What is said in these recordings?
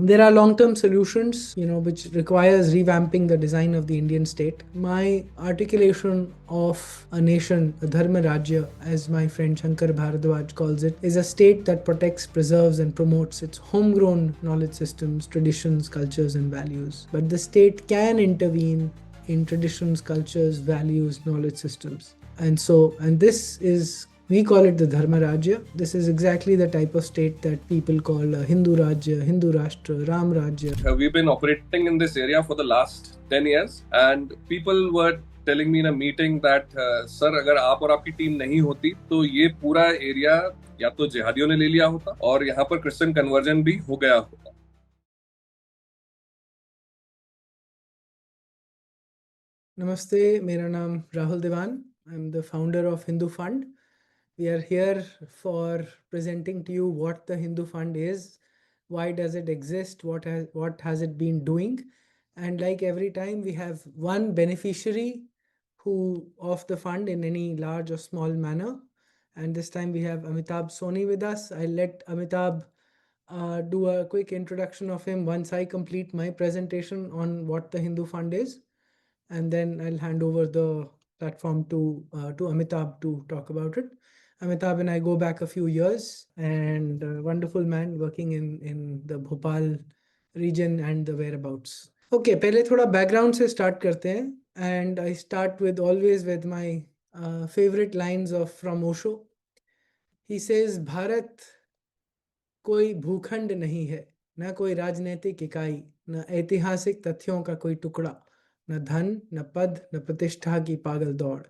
There are long-term solutions, which requires revamping the design of the Indian state. My articulation of a nation, a Dharma Rajya, as my friend Shankar Bharadwaj calls it, is a state that protects, preserves, and promotes its homegrown knowledge systems, traditions, cultures, and values. But the state can intervene in traditions, cultures, values, knowledge systems. And we call it the Dharma Rajya. This is exactly the type of state that people call Hindu Rajya, Hindu Rashtra, Ram Rajya. We've been operating in this area for the last 10 years, and people were telling me in a meeting that, sir, अगर आप और आपकी team नहीं होती तो ये पूरा area या तो जिहादियों ने ले लिया होता और यहाँ पर क्रिश्चियन कन्वर्जन भी हो गया होता. Namaste, मेरा नाम Rahul Dewan. I'm the founder of Hindu Fund. We are here for presenting to you what the Hindu Fund is, why does it exist, what has it been doing, and like every time we have one beneficiary of the fund in any large or small manner. And this time we have Amitabh Soni with us. I'll let Amitabh do a quick introduction of him once I complete my presentation on what the Hindu Fund is, and then I'll hand over the platform to Amitabh to talk about it. Amitabh and I go back a few years, and a wonderful man working in the Bhopal region and the whereabouts. Okay, पहले थोड़ा background से start करते हैं, and I start always with my favorite lines from Osho. He says, Bharat कोई भूखंड नहीं है, न कोई राजनीतिक इकाई, न ऐतिहासिक तथ्यों का कोई टुकड़ा, न धन, न पद, न प्रतिष्ठा की पागल दौड़.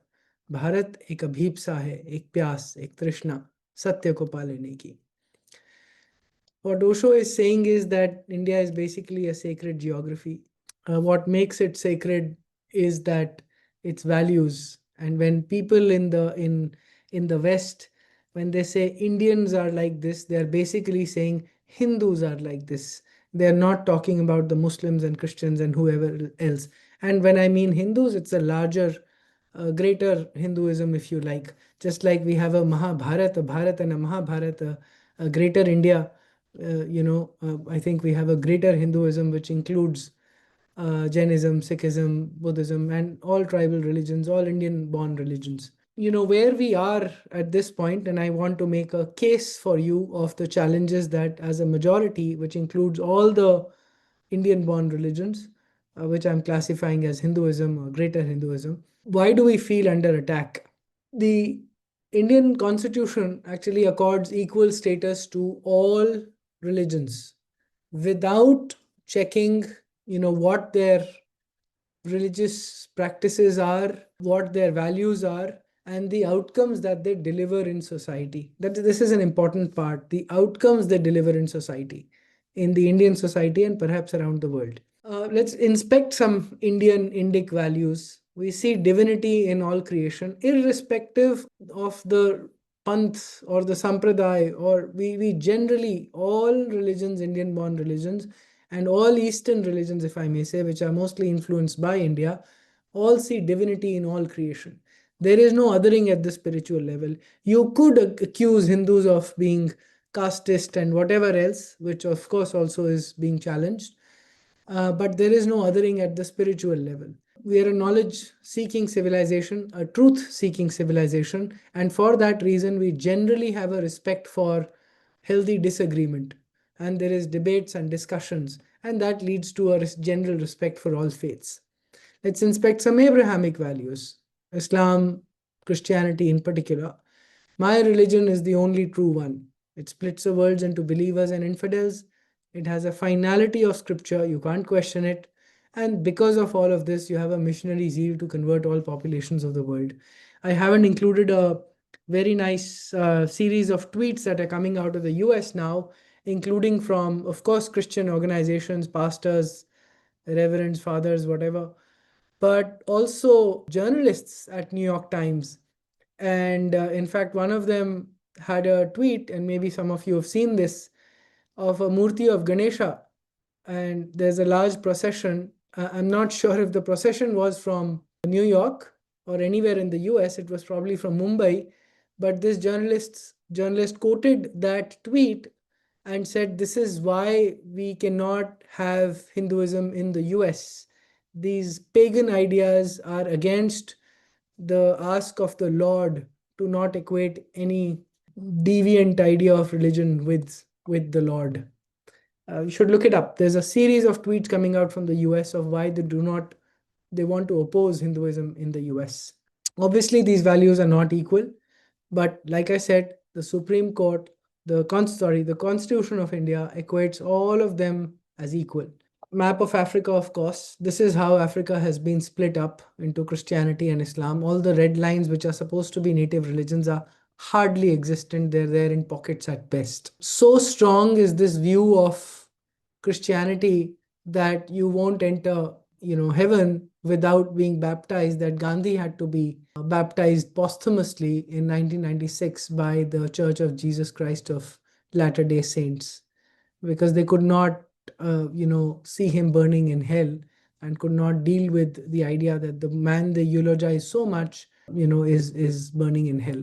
भारत एक अभीप्सा है, एक प्यास, एक तृष्णा सत्य को पा लेने की. What Osho is saying is that India is basically a sacred geography. What makes it sacred is that its values. And when people in the West, when they say Indians are like this, they are basically saying Hindus are like this. They are not talking about the Muslims and Christians and whoever else. And when I mean Hindus, it's a larger, greater Hinduism, if you like. Just like we have a Mahabharata, a Bharat, and a Mahabharata, a greater India. I think we have a greater Hinduism, which includes Jainism, Sikhism, Buddhism, and all tribal religions, all Indian-born religions. Where we are at this point, and I want to make a case for you of the challenges that as a majority, which includes all the Indian-born religions, which I'm classifying as Hinduism or greater Hinduism, why do we feel under attack? The Indian constitution actually accords equal status to all religions without checking, what their religious practices are, what their values are, and the outcomes that they deliver in society. This is an important part, the outcomes they deliver in society, in the Indian society and perhaps around the world. Let's inspect some Indic values. We see divinity in all creation, irrespective of the panth or the sampradaya, or we generally, all religions, Indian-born religions, and all Eastern religions, if I may say, which are mostly influenced by India, all see divinity in all creation. There is no othering at the spiritual level. You could accuse Hindus of being casteist and whatever else, which of course also is being challenged. But there is no othering at the spiritual level. We are a knowledge-seeking civilization, a truth-seeking civilization, and for that reason, we generally have a respect for healthy disagreement. And there is debates and discussions, and that leads to a general respect for all faiths. Let's inspect some Abrahamic values. Islam, Christianity in particular. My religion is the only true one. It splits the world into believers and infidels. It has a finality of scripture, you can't question it. And because of all of this, you have a missionary zeal to convert all populations of the world. I haven't included a very nice series of tweets that are coming out of the US now, including from, of course, Christian organizations, pastors, reverends, fathers, whatever, but also journalists at New York Times. And in fact, one of them had a tweet, and maybe some of you have seen this, of a murti of Ganesha. And there's a large procession. I'm not sure if the procession was from New York or anywhere in the US. It was probably from Mumbai. But this journalist quoted that tweet and said this is why we cannot have Hinduism in the US. These pagan ideas are against the ask of the Lord to not equate any deviant idea of religion with the Lord. You should look it up. There's a series of tweets coming out from the US of why they want to oppose Hinduism in the US. Obviously, these values are not equal, but like I said, the Supreme Court, the Constitution of India equates all of them as equal. Map of Africa, of course. This is how Africa has been split up into Christianity and Islam. All the red lines, which are supposed to be native religions, are hardly existent. They're there in pockets at best. So strong is this view of Christianity that you won't enter, heaven without being baptized, that Gandhi had to be baptized posthumously in 1996 by the Church of Jesus Christ of Latter-day Saints, because they could not see him burning in hell, and could not deal with the idea that the man they eulogize so much, is burning in hell.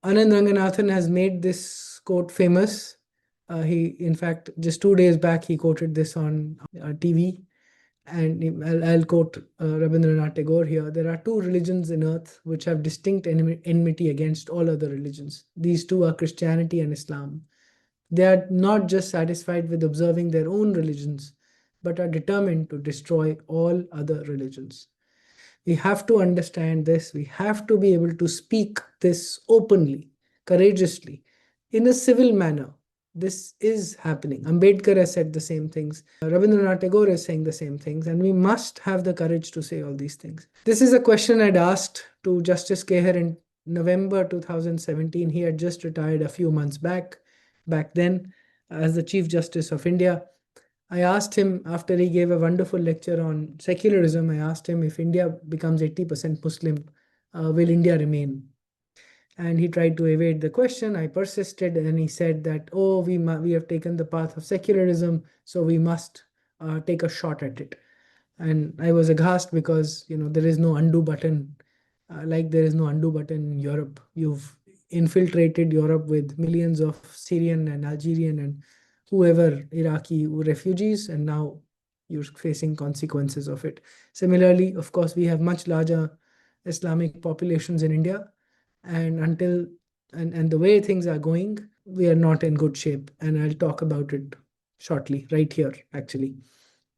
Anand Ranganathan has made this quote famous. In fact, just 2 days back, he quoted this on TV. And I'll quote Rabindranath Tagore here. There are two religions in earth which have distinct enmity against all other religions. These two are Christianity and Islam. They are not just satisfied with observing their own religions, but are determined to destroy all other religions. We have to understand this. We have to be able to speak this openly, courageously, in a civil manner. This is happening. Ambedkar has said the same things. Rabindranath Tagore is saying the same things, and we must have the courage to say all these things. This is a question I'd asked to Justice Keher in November 2017. He had just retired a few months back then, as the Chief Justice of India. I asked him, after he gave a wonderful lecture on secularism, I asked him, if India becomes 80% Muslim, will India remain? And he tried to evade the question. I persisted, and he said that, oh, we have taken the path of secularism, so we must take a shot at it. And I was aghast, because there is no undo button, like there is no undo button in Europe. You've infiltrated Europe with millions of Syrian and Algerian and whoever Iraqi refugees, and now you're facing consequences of it. Similarly, of course, we have much larger Islamic populations in India, and the way things are going, we are not in good shape, and I'll talk about it shortly, right here, actually.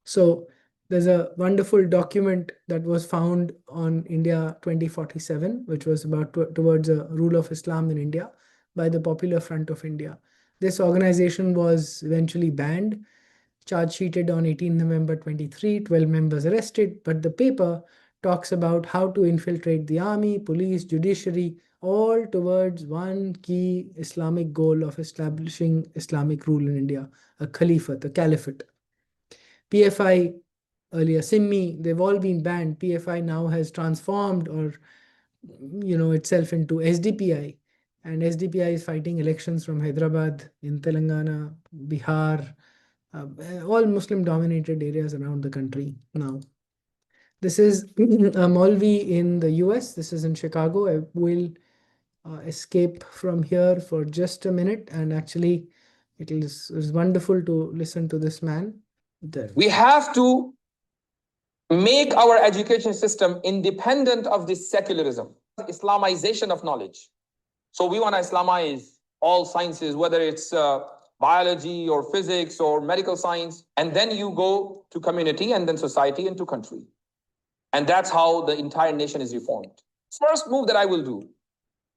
So there's a wonderful document that was found on India 2047, which was about towards a rule of Islam in India, by the Popular Front of India. This organization was eventually banned, charge sheeted on 18 November 23, 12 members arrested, but the paper talks about how to infiltrate the army, police, judiciary, all towards one key Islamic goal of establishing Islamic rule in India, a caliphate, a caliphate. PFI, earlier Simmi, they've all been banned. PFI now has transformed itself into SDPI, and SDPI is fighting elections from Hyderabad, in Telangana, Bihar, all Muslim dominated areas around the country now. This is a Moulavi in the US. This is in Chicago. I will escape from here for just a minute, and actually it is wonderful to listen to this man. We have to make our education system independent of this secularism, Islamization of knowledge. So we want to Islamize all sciences, whether it's biology or physics or medical science, and then you go to community and then society and to country. And that's how the entire nation is reformed. First move that I will do,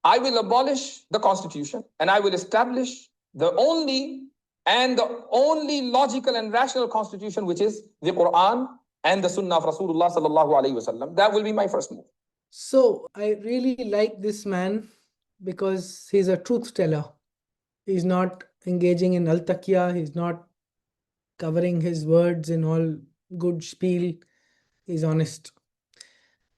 I will abolish the constitution, and I will establish the only logical and rational constitution, which is the Quran and the Sunnah of Rasulullah sallallahu alaihi wasallam. That will be my first move. So I really like this man because he's a truth teller. He's not engaging in al-taqiyya. He's not covering his words in all good spiel. He's honest.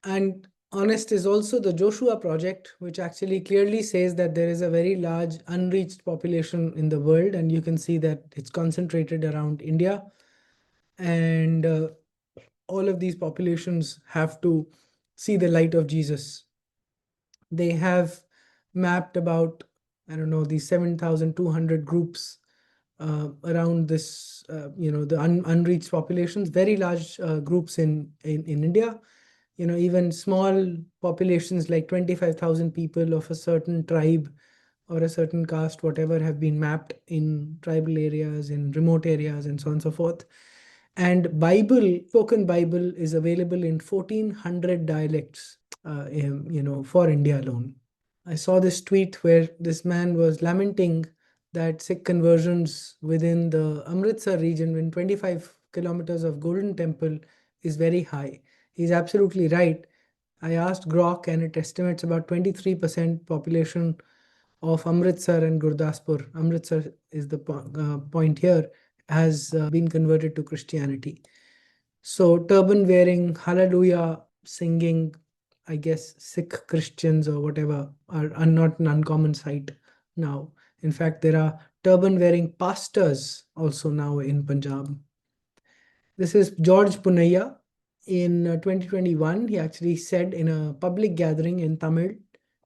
And honest is also the Joshua Project, which actually clearly says that there is a very large unreached population in the world, and you can see that it's concentrated around India. And all of these populations have to see the light of Jesus. They have mapped about, I don't know, these 7,200 groups around this, the unreached populations, very large groups in India. Even small populations like 25,000 people of a certain tribe or a certain caste, whatever, have been mapped in tribal areas, in remote areas, and so on and so forth. And spoken Bible is available in 1,400 dialects, for India alone. I saw this tweet where this man was lamenting that Sikh conversions within the Amritsar region, in 25 kilometers of Golden Temple, is very high. He's absolutely right. I asked Grok, and it estimates about 23% population of Amritsar and Gurdaspur. Amritsar is the point here, has been converted to Christianity. So turban wearing, hallelujah singing, I guess Sikh Christians or whatever are not an uncommon sight now. In fact, there are turban wearing pastors also now in Punjab. This is George Punaya. In 2021, he actually said in a public gathering in Tamil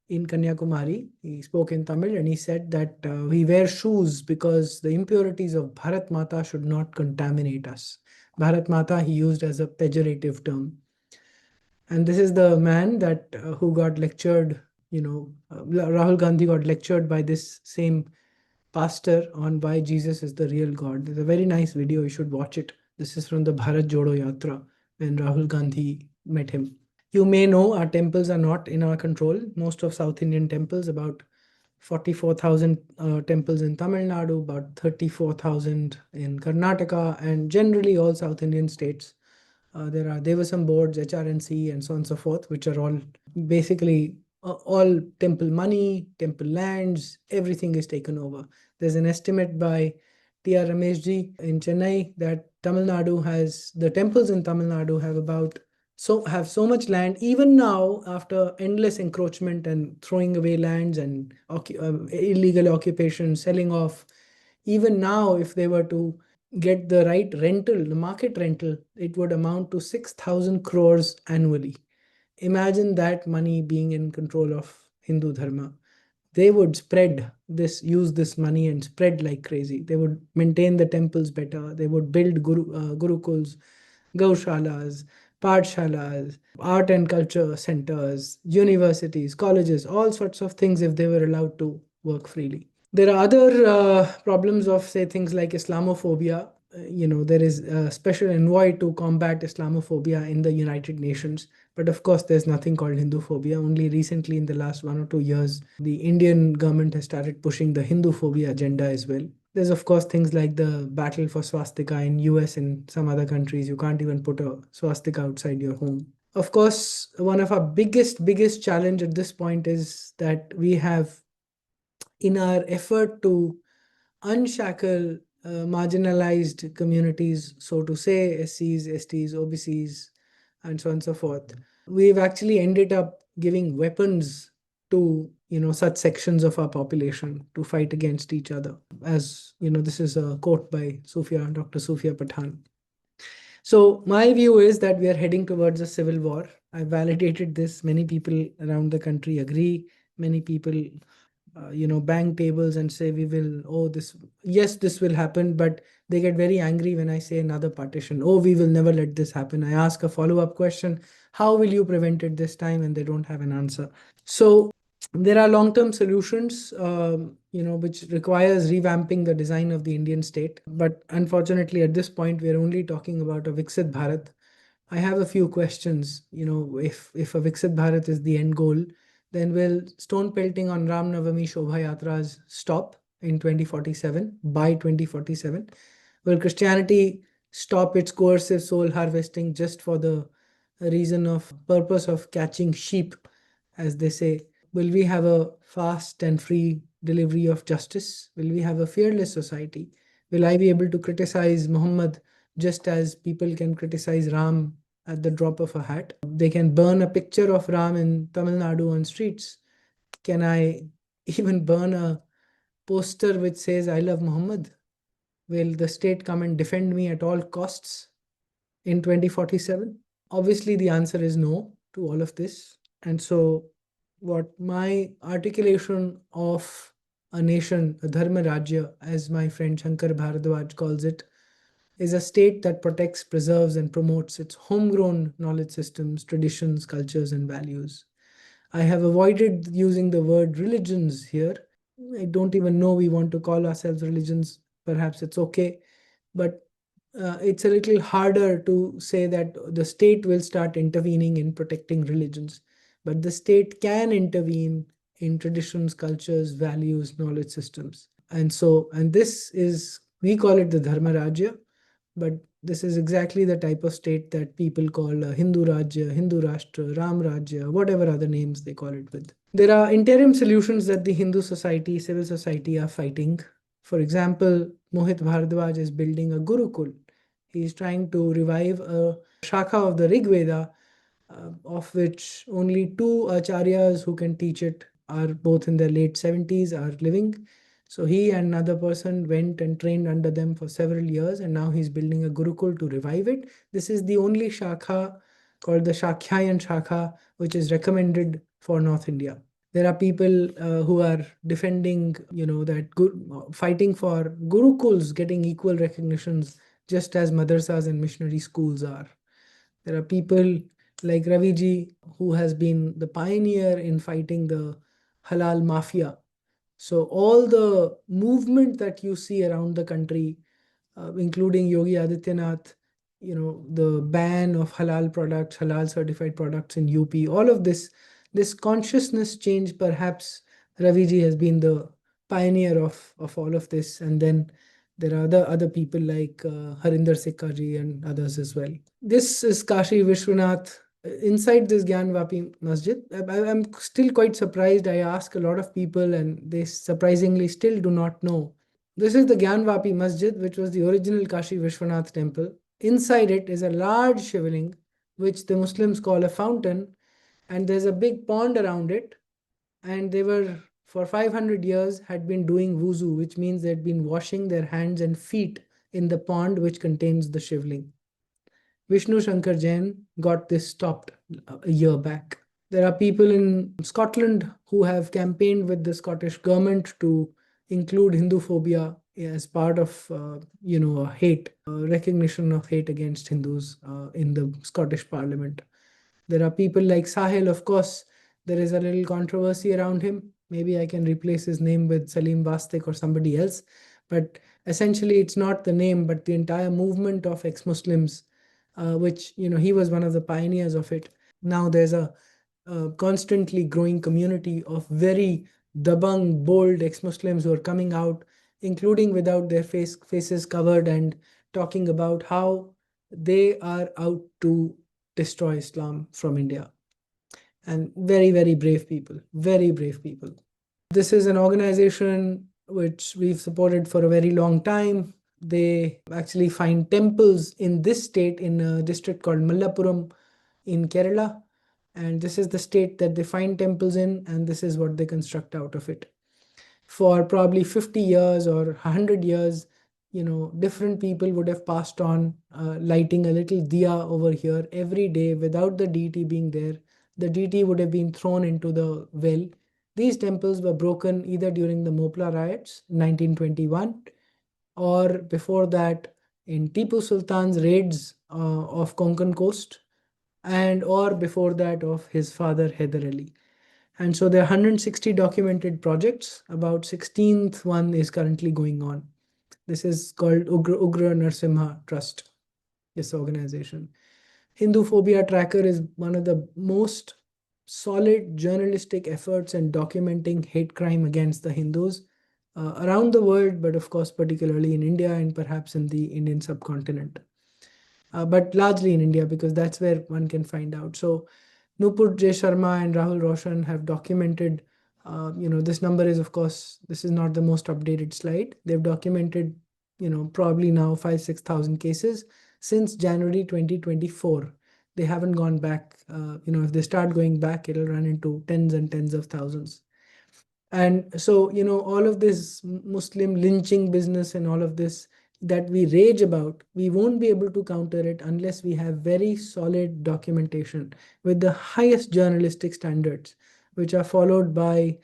in Kanyakumari, he spoke in Tamil, and he said that we wear shoes because the impurities of Bharat Mata should not contaminate us. Bharat Mata he used as a pejorative term. And this is the man that who got lectured, Rahul Gandhi got lectured by this same pastor on why Jesus is the real God. There's a very nice video, you should watch it. This is from the Bharat Jodo Yatra when Rahul Gandhi met him. You may know our temples are not in our control. Most of South Indian temples, about 44,000 temples in Tamil Nadu, about 34,000 in Karnataka, and generally all South Indian states. There were some boards, HRNC, and so on and so forth, which are all basically all temple money, temple lands, everything is taken over. There's an estimate by T.R. Rameshji in Chennai that the temples in Tamil Nadu have so much land, even now, after endless encroachment and throwing away lands and illegal occupation, selling off. Even now, if they were to get the right rental, the market rental, it would amount to 6,000 crores annually. Imagine that money being in control of Hindu Dharma. They would use this money and spread like crazy. They would maintain the temples better. They would build gurukuls, gaushalas, pathshalas, art and culture centers, universities, colleges, all sorts of things if they were allowed to work freely. There are other problems of, say, things like Islamophobia. There is a special envoy to combat Islamophobia in the United Nations. But of course, there's nothing called Hinduphobia. Only recently, in the last 1 or 2 years, the Indian government has started pushing the Hinduphobia agenda as well. There's, of course, things like the battle for swastika in US and some other countries. You can't even put a swastika outside your home. Of course, one of our biggest challenge at this point is that we have, in our effort to unshackle marginalized communities, so to say, SCs, STs, OBCs, and so on and so forth, we've actually ended up giving weapons to such sections of our population to fight against each other. As this is a quote by Dr. Sufia Pathan. So my view is that we are heading towards a civil war. I validated this. Many people around the country agree. Many people bang tables and say this will happen, but they get very angry when I say another partition. Oh, we will never let this happen. I ask a follow-up question, how will you prevent it this time? And they don't have an answer. So there are long-term solutions, which requires revamping the design of the Indian state. But unfortunately, at this point, we're only talking about a Viksit Bharat. I have a few questions. If a Viksit Bharat is the end goal, then will stone pelting on Ram Navami Shobha Yatras stop in 2047, by 2047? Will Christianity stop its coercive soul harvesting just for the purpose of catching sheep, as they say? Will we have a fast and free delivery of justice? Will we have a fearless society? Will I be able to criticize Muhammad just as people can criticize Ram at the drop of a hat? They can burn a picture of Ram in Tamil Nadu on streets. Can I even burn a poster which says, I love Muhammad? Will the state come and defend me at all costs in 2047? Obviously, the answer is no to all of this. And so what my articulation of a nation, a Dharma Rajya, as my friend Shankar Bharadwaj calls it, is a state that protects, preserves, and promotes its homegrown knowledge systems, traditions, cultures, and values. I have avoided using the word religions here. I don't even know we want to call ourselves religions. Perhaps it's okay. But it's a little harder to say that the state will start intervening in protecting religions. But the state can intervene in traditions, cultures, values, knowledge systems. And this is, we call it the Dharma Rajya, but this is exactly the type of state that people call a Hindu Rajya, Hindu Rashtra, Ram Rajya, whatever other names they call it with. There are interim solutions that the Hindu society, civil society are fighting. For example, Mohit Bharadwaj is building a Gurukul. He is trying to revive a Shakha of the Rig Veda, of which only two acharyas who can teach it are both in their late 70s, are living. So he and another person went and trained under them for several years, and now he's building a Gurukul to revive it. This is the only Shakha called the Shakhyayan Shakha, which is recommended for North India. There are people who are defending, that fighting for Gurukuls getting equal recognitions, just as madrasas and missionary schools are. There are people like Raviji, who has been the pioneer in fighting the halal mafia. So all the movement that you see around the country, including Yogi Adityanath, the ban of halal products, halal certified products in UP, all of this consciousness change, perhaps Raviji has been the pioneer of all of this. And then there are other people like Harinder Sikkaji and others as well. This is Kashi Vishwanath inside this Gyanvapi Masjid. I'm still quite surprised. I ask a lot of people and they surprisingly still do not know. This is the Gyanvapi Masjid, which was the original Kashi Vishwanath temple. Inside it is a large shivling, which the Muslims call a fountain, and there's a big pond around it. And they were, for 500 years, had been doing wuzu, which means they had been washing their hands and feet in the pond which contains the shivling. Vishnu Shankar Jain got this stopped a year back. There are people in Scotland who have campaigned with the Scottish government to include Hindu phobia as part of, hate, recognition of hate against Hindus in the Scottish Parliament. There are people like Sahil, of course. There is a little controversy around him. Maybe I can replace his name with Salim Bastik or somebody else. But essentially, it's not the name, but the entire movement of ex-Muslims, which, he was one of the pioneers of it. Now there's a constantly growing community of very dabang, bold ex-Muslims who are coming out, including without their faces covered, and talking about how they are out to destroy Islam from India. And very, very brave people, very brave people. This is an organization which we've supported for a very long time. They actually find temples in this state, in a district called Malappuram in Kerala. And this is the state that they find temples in, and this is what they construct out of it. For probably 50 years or 100 years, different people would have passed on lighting a little diya over here every day without the deity being there. The deity would have been thrown into the well. These temples were broken either during the Mopla riots in 1921 or before that in Tipu Sultan's raids of Konkan coast, and or before that of his father Hyder Ali. And so there are 160 documented projects. About 16th one is currently going on. This is called Ugra Narsimha Trust, this organization. Hindu Phobia Tracker is one of the most solid journalistic efforts in documenting hate crime against the Hindus around the world, but of course, particularly in India and perhaps in the Indian subcontinent. But largely in India, because that's where one can find out. So Nupur J. Sharma and Rahul Roshan have documented, this number is, of course, this is not the most updated slide. They've documented, probably now 6,000 cases since January 2024. They haven't gone back. If they start going back, it'll run into tens and tens of thousands. And so, all of this Muslim lynching business and all of this that we rage about, we won't be able to counter it unless we have very solid documentation with the highest journalistic standards, which are followed by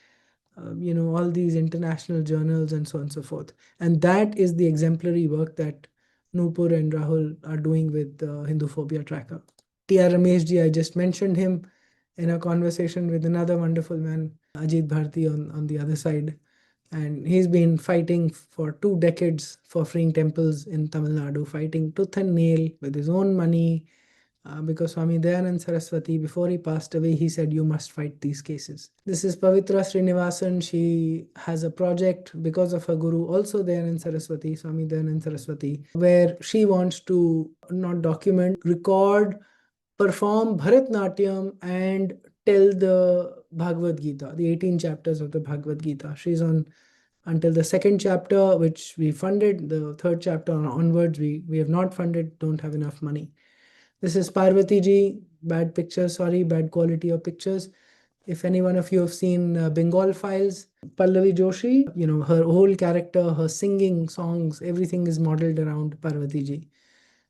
all these international journals and so on and so forth. And that is the exemplary work that Nupur and Rahul are doing with the Hindu Phobia Tracker. T.R. Rameshji, I just mentioned him in a conversation with another wonderful man, Ajit Bharti, on the other side. And he's been fighting for 2 decades for freeing temples in Tamil Nadu, fighting tooth and nail with his own money, because Swami Dayanand Saraswati, before he passed away, he said, you must fight these cases. This is Pavitra Srinivasan. She has a project because of her guru, also Dayanand Saraswati, Swami Dayanand Saraswati, where she wants to not document, record, perform Bharatnatyam and tell the Bhagavad Gita, the 18 chapters of the Bhagavad Gita. She's on until the second chapter, which we funded. The third chapter onwards, we have not funded, don't have enough money. This is Parvati ji, bad pictures, sorry, bad quality of pictures. If any one of you have seen Bengal Files, Pallavi Joshi, her whole character, her singing, songs, everything is modeled around Parvati ji.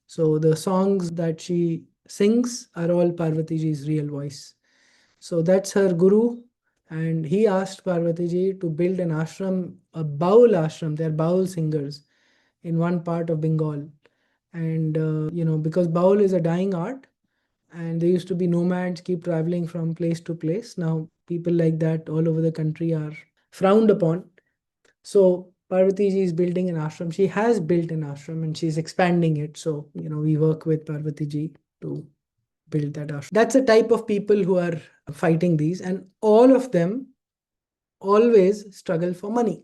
So the songs that she sings are all Parvati ji's real voice. So that's her guru. And he asked Parvati ji to build an ashram, a baul ashram. They're baul singers in one part of Bengal. And, because baul is a dying art, and there used to be nomads keep traveling from place to place. Now, people like that all over the country are frowned upon. So, Parvati ji is building an ashram. She has built an ashram and she's expanding it. So, we work with Parvati ji to build that ashram. That's a type of people who are fighting these, and all of them always struggle for money.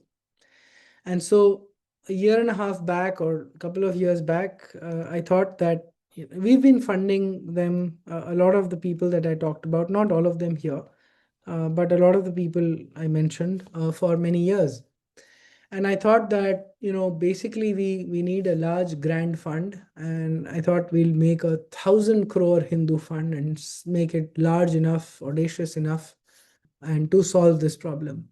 And so, a year and a half back or a couple of years back, I thought that we've been funding them, a lot of the people that I talked about, not all of them here, but a lot of the people I mentioned for many years. And I thought that, basically we need a large grand fund. And I thought we'll make 1,000 crore Hindu fund and make it large enough, audacious enough, and to solve this problem.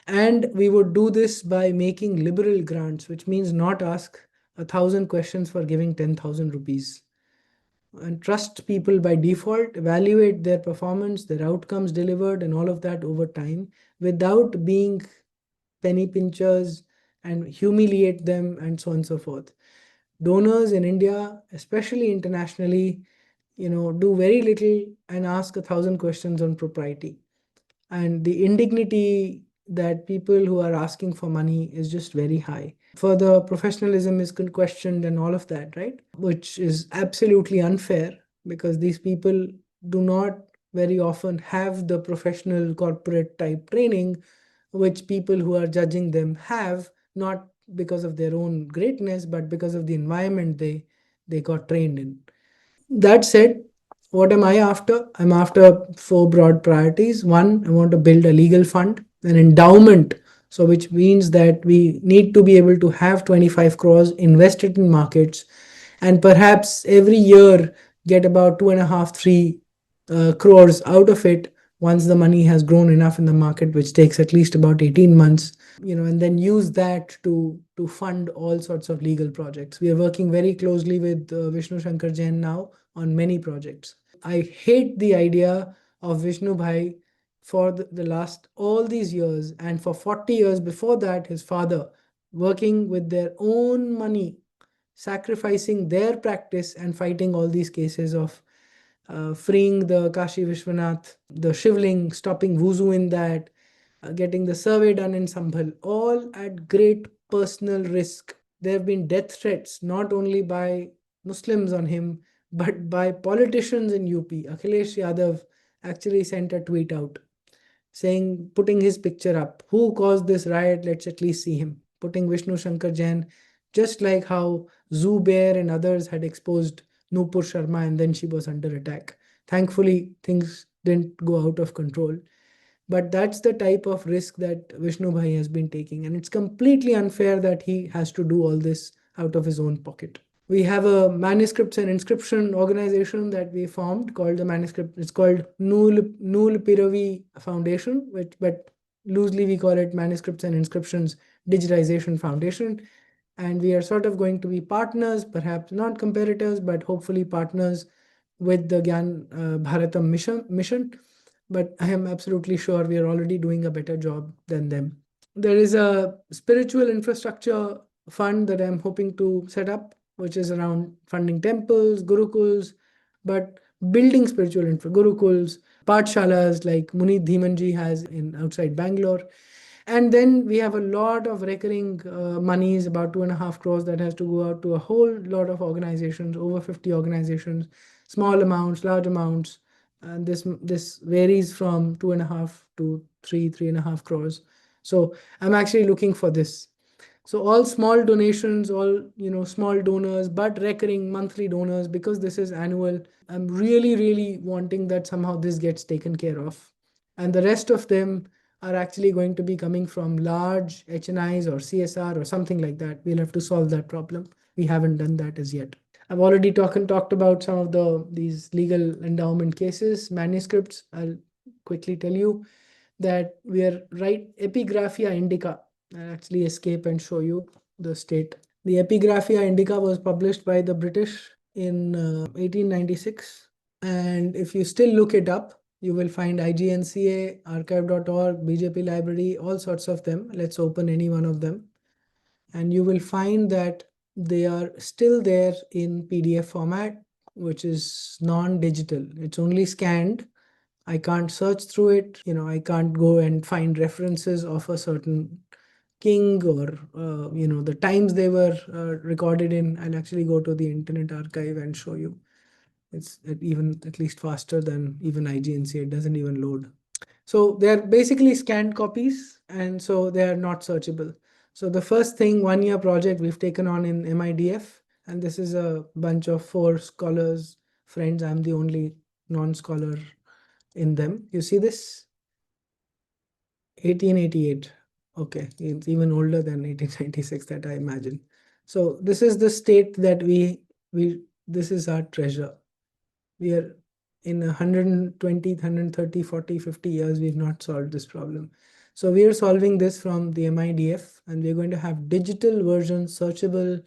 And we would do this by making liberal grants, which means not ask 1,000 questions for giving 10,000 rupees. And trust people by default, evaluate their performance, their outcomes delivered, and all of that over time without being penny pinchers and humiliate them and so on and so forth. Donors in India, especially internationally, do very little and ask 1,000 questions on propriety. And the indignity that people who are asking for money is just very high. Further, professionalism is questioned and all of that, right? Which is absolutely unfair, because these people do not very often have the professional corporate type training which people who are judging them have, not because of their own greatness, but because of the environment they got trained in. That said, what am I after? I'm after 4 broad priorities. One, I want to build a legal fund, an endowment. So, which means that we need to be able to have 25 crores invested in markets, and perhaps every year get about 2.5, 3 crores out of it once the money has grown enough in the market, which takes at least about 18 months, and then use that to fund all sorts of legal projects. We are working very closely with Vishnu Shankar Jain now on many projects. I hate the idea of Vishnu Bhai for the last all these years, and for 40 years before that, his father working with their own money, sacrificing their practice and fighting all these cases of freeing the Kashi Vishwanath, the Shivling, stopping wuzu in that, getting the survey done in Sambhal, all at great personal risk. There have been death threats not only by Muslims on him, but by politicians in UP. Akhilesh Yadav actually sent a tweet out saying, putting his picture up, who caused this riot? Let's at least see him. Putting Vishnu Shankar Jain, just like how Zubair and others had exposed Nupur Sharma and then she was under attack. Thankfully, things didn't go out of control. But that's the type of risk that Vishnu Bhai has been taking. And it's completely unfair that he has to do all this out of his own pocket. We have a manuscripts and inscription organization that we formed called the manuscript. It's called Nool Piravi Foundation, but loosely we call it Manuscripts and Inscriptions Digitization Foundation. And we are sort of going to be partners, perhaps not competitors, but hopefully partners with the Gyan Bharatam mission, but I am absolutely sure we are already doing a better job than them. There is a spiritual infrastructure fund that I'm hoping to set up, which is around funding temples, gurukuls, but building spiritual gurukuls, pathshalas like Munit Dhimanji has in outside Bangalore. And then we have a lot of recurring monies, about 2.5 crores, that has to go out to a whole lot of organizations, over 50 organizations, small amounts, large amounts. And this varies from 2.5 to 3.5 crores. So I'm actually looking for this. So all small donations, all small donors, but recurring monthly donors, because this is annual. I'm really wanting that somehow this gets taken care of, and the rest of them are actually going to be coming from large HNIs or CSR or something like that. We'll have to solve that problem. We haven't done that as yet. I've already talked about some of these legal endowment cases, manuscripts. I'll quickly tell you that we are right. Epigraphia Indica. I'll actually escape and show you the state. The Epigraphia Indica was published by the British in 1896. And if you still look it up, you will find IGNCA, archive.org, BJP library, all sorts of them. Let's open any one of them. And you will find that they are still there in PDF format, which is non-digital. It's only scanned. I can't search through it. I can't go and find references of a certain king or the times they were recorded in. I'll actually go to the Internet Archive and show you. It's even at least faster than even IGNC. It doesn't even load. So they're basically scanned copies, and so they are not searchable. So the first thing, 1-year project we've taken on in MIDF, and this is a bunch of 4 scholars, friends. I'm the only non-scholar in them. You see this? 1888. Okay, it's even older than 1896 that I imagine. So this is the state that this is our treasure. We are in 120, 130, 40, 50 years, we've not solved this problem. So we are solving this from the MIDF, and we're going to have digital versions, searchable,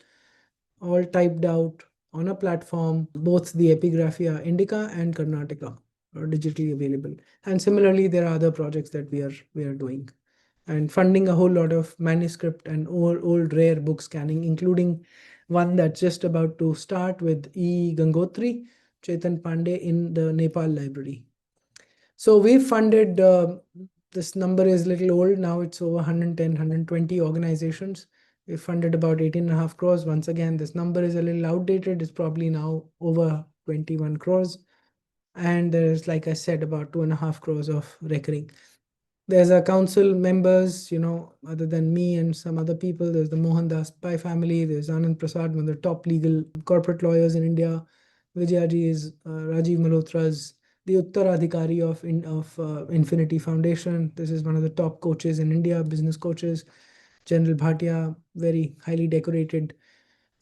all typed out on a platform. Both the Epigraphia Indica and Karnataka are digitally available. And similarly, there are other projects that we are doing, and funding a whole lot of manuscript and old rare book scanning, including one that's just about to start with E. Gangotri, Chetan Pandey in the Nepal library. So we've funded, this number is a little old now, it's over 110, 120 organizations. We've funded about 18.5 crores. Once again, this number is a little outdated. It's probably now over 21 crores. And there's, like I said, about 2.5 crores of recurring. There's a council members, other than me and some other people. There's the Mohandas Pai family. There's Anand Prasad, one of the top legal corporate lawyers in India. Vijayaji is Rajiv Malhotra's the Uttaradhikari of Infinity Foundation. This is one of the top coaches in India, business coaches. General Bhatia, very highly decorated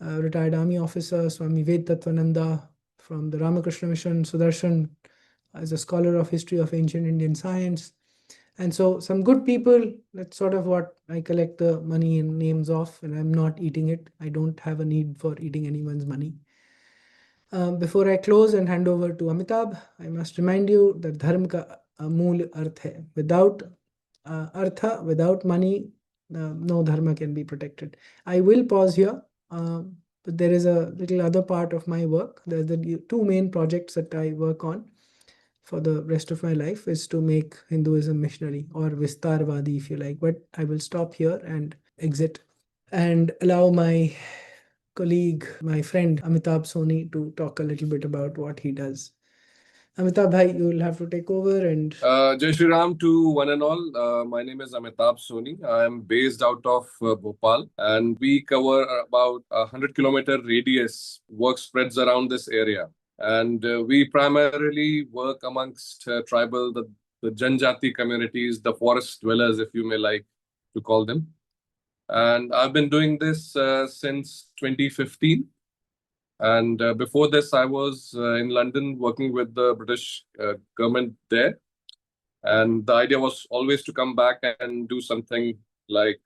retired army officer. Swami Ved Tattvananda from the Ramakrishna Mission. Sudarshan as a scholar of history of ancient Indian science. And so some good people, that's sort of what I collect the money and names of, and I'm not eating it. I don't have a need for eating anyone's money. Before I close and hand over to Amitabh, I must remind you that Dharma ka mool arth hai. Without artha, without money, no Dharma can be protected. I will pause here, but there is a little other part of my work. There's the 2 main projects that I work on for the rest of my life is to make Hinduism missionary, or Vistarvadi if you like. But I will stop here and exit and allow my colleague, my friend Amitabh Soni to talk a little bit about what he does. Amitabh bhai, you will have to take over and... Jai Shri Ram to one and all. My name is Amitabh Soni. I am based out of Bhopal, and we cover about 100-kilometer radius. Work spreads around this area. And we primarily work amongst tribal, the Janjati communities, the forest dwellers, if you may like to call them. And I've been doing this since 2015. And before this, I was in London working with the British government there. And the idea was always to come back and do something like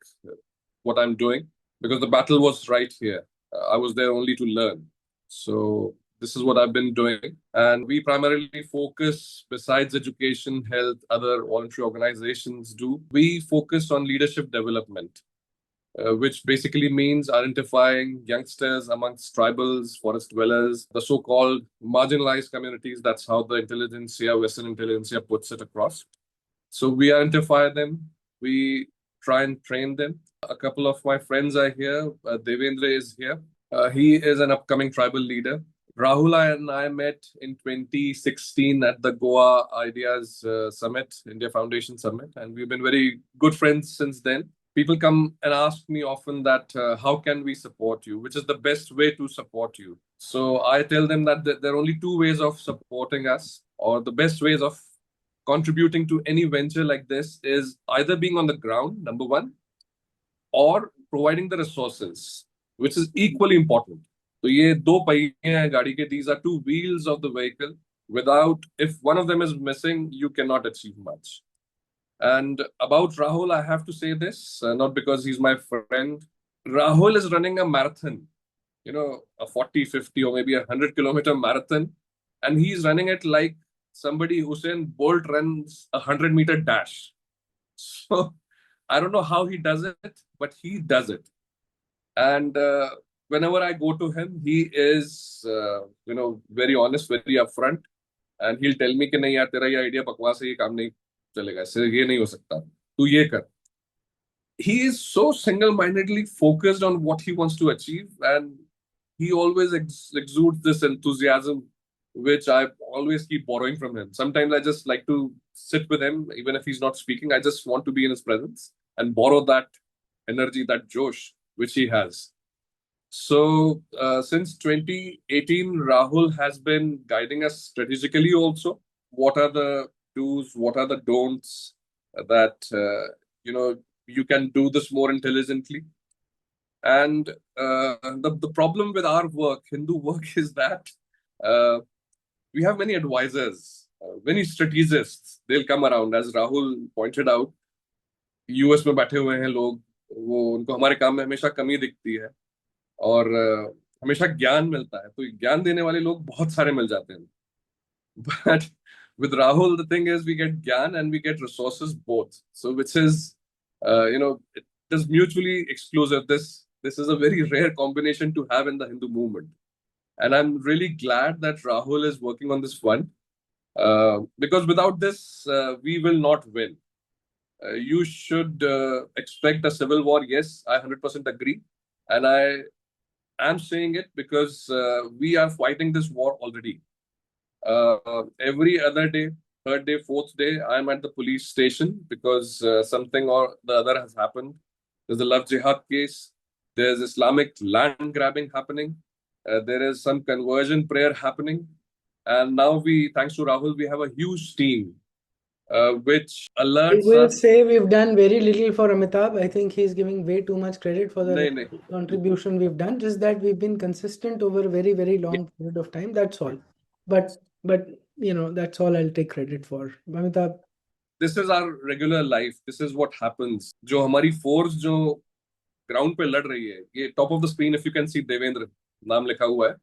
what I'm doing, because the battle was right here. I was there only to learn. So this is what I've been doing. And we primarily focus, besides education, health, other voluntary organizations do, we focus on leadership development, which basically means identifying youngsters amongst tribals, forest dwellers, the so-called marginalized communities. That's how the intelligentsia, Western intelligentsia puts it across. So we identify them, we try and train them. A couple of my friends are here. Devendra is here. He is an upcoming tribal leader. Rahul and I met in 2016 at the Goa Ideas Summit, India Foundation Summit, and we've been very good friends since then. People come and ask me often that how can we support you, which is the best way to support you. So I tell them that there are only two ways of supporting us, or the best ways of contributing to any venture like this is either being on the ground, number one, or providing the resources, which is equally important. So ये दो पहिए हैं गाड़ी के, these are two wheels of the vehicle. Without, if one of them is missing, you cannot achieve much. And about Rahul, I have to say this, not because he's my friend. Rahul is running a marathon, a 40, 50, or maybe a 100-kilometer marathon. And he's running it like somebody Usain Bolt runs a 100-meter dash. So I don't know how he does it, but he does it. And whenever I go to him, he is, very honest, very upfront. And he'll tell me कि नहीं यार तेरा ये idea बकवास है, ये काम नहीं चलेगा, इससे ये नहीं हो सकता, तू ये कर. He is so single-mindedly focused on what he wants to achieve, and he always exudes this enthusiasm, which I always keep borrowing from him. Sometimes I just like to sit with him, even if he's not speaking. I just want to be in his presence and borrow that energy, that josh, which he has. So since 2018, Rahul has been guiding us strategically also. What are the do's, what are the don'ts that, you can do this more intelligently. And the problem with our work, Hindu work, is that we have many advisors, many strategists. They'll come around, as Rahul pointed out. US में बैठे हुए हैं लोग, वो उनको हमारे काम में हमेशा कमी दिखती है और हमेशा ज्ञान मिलता है, तो ज्ञान देने वाले लोग बहुत सारे मिल जाते हैं. But with Rahul, the thing is we get gyan and we get resources both. So which is, it is mutually exclusive. This is a very rare combination to have in the Hindu movement. And I'm really glad that Rahul is working on this one, because without this, we will not win. You should expect a civil war. Yes, I 100% agree. And I am saying it because we are fighting this war already. Every other day, third day, fourth day, I'm at the police station because something or the other has happened. There's a love jihad case. There's Islamic land grabbing happening. There is some conversion prayer happening. And now thanks to Rahul, we have a huge team which alerts I will us. say we've done very little for Amitabh. I think he's giving way too much credit for the Nahin. contribution we've done. Just that we've been consistent over a very, very long period of time. That's all. But that's all I'll take credit for. Amitabh. This is our regular life. This is what happens. जो हमारी force जो ground पे लड़ रही है, ये top of the screen, if you can see Devendra, नाम लिखा हुआ है.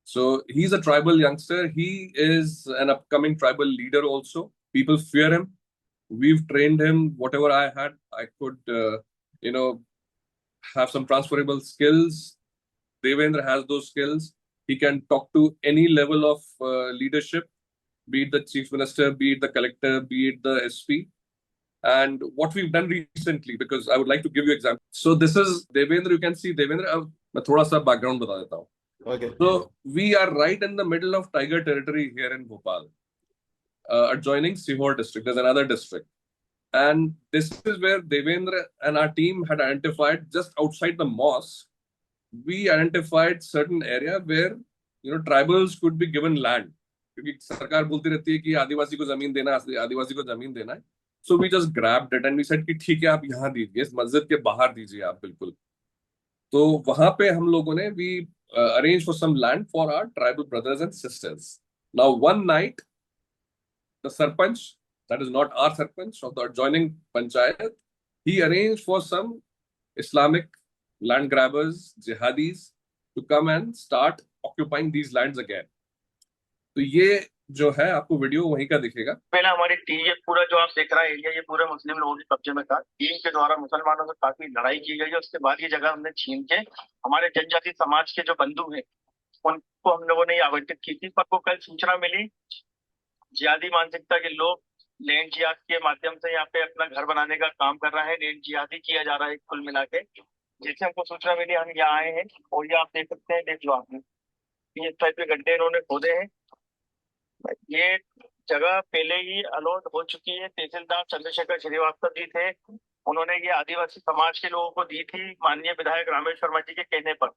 So he's a tribal youngster. He is an upcoming tribal leader also. People fear him. We've trained him. Whatever I had, I could, have some transferable skills. Devendra has those skills. He can talk to any level of leadership, be it the chief minister, be it the collector, be it the SP. And what we've done recently, because I would like to give you example. So this is Devendra. You can see Devendra. मैं थोड़ा सा background बता देता हूँ. Okay. So we are right in the middle of tiger territory here in Bhopal, adjoining Sihor district. There's another district. And this is where Devendra and our team had identified, just outside the mosque, we identified certain area where, tribals could be given land. क्योंकि सरकार बोलती रहती है कि आदिवासी को जमीन देना, आदिवासी को जमीन देना है. So we just grabbed it and we said कि ठीक है आप यहाँ दीजिए, इस मस्जिद के बाहर दीजिए आप बिल्कुल. तो वहां पे हम लोगों ने we arranged for some land for our tribal brothers and sisters. Now one night, the sarpanch, that is not our sarpanch, of the adjoining panchayat, he arranged for some Islamic land grabbers, jihadis, to come and start occupying these lands again. तो ये जो है आपको video वहीं का दिखेगा। पहले हमारी टीम, ये पूरा जो आप देख रहे हैं एरिया, ये पूरे मुस्लिम लोगों के कब्जे में था। टीम के द्वारा मुसलमानों से काफी लड़ाई की गई है। उसके बाद ये जगह हमने छीन के हमारे जनजाति समाज के जो बंधु हैं उनको हम लोगों ने आवंटित की थी। पर वो कल सूचना मिली जिहादी मानसिकता के लोग लैंड जिहाद के माध्यम से यहाँ पे अपना घर बनाने का काम कर रहा है। लैंड जिहादी किया जा रहा है कुल मिला के। जैसे हमको सूचना मिली हम यहाँ आए हैं और ये आप देख सकते हैं, देख लो आपने, ये इस टाइप के गड्ढे इन्होंने खोदे हैं। ये जगह पहले ही अलॉट हो चुकी है। तहसीलदार चंद्रशेखर श्रीवास्तव जी थे, उन्होंने ये आदिवासी समाज के लोगों को दी थी माननीय विधायक रामेश्वर शर्मा जी के कहने पर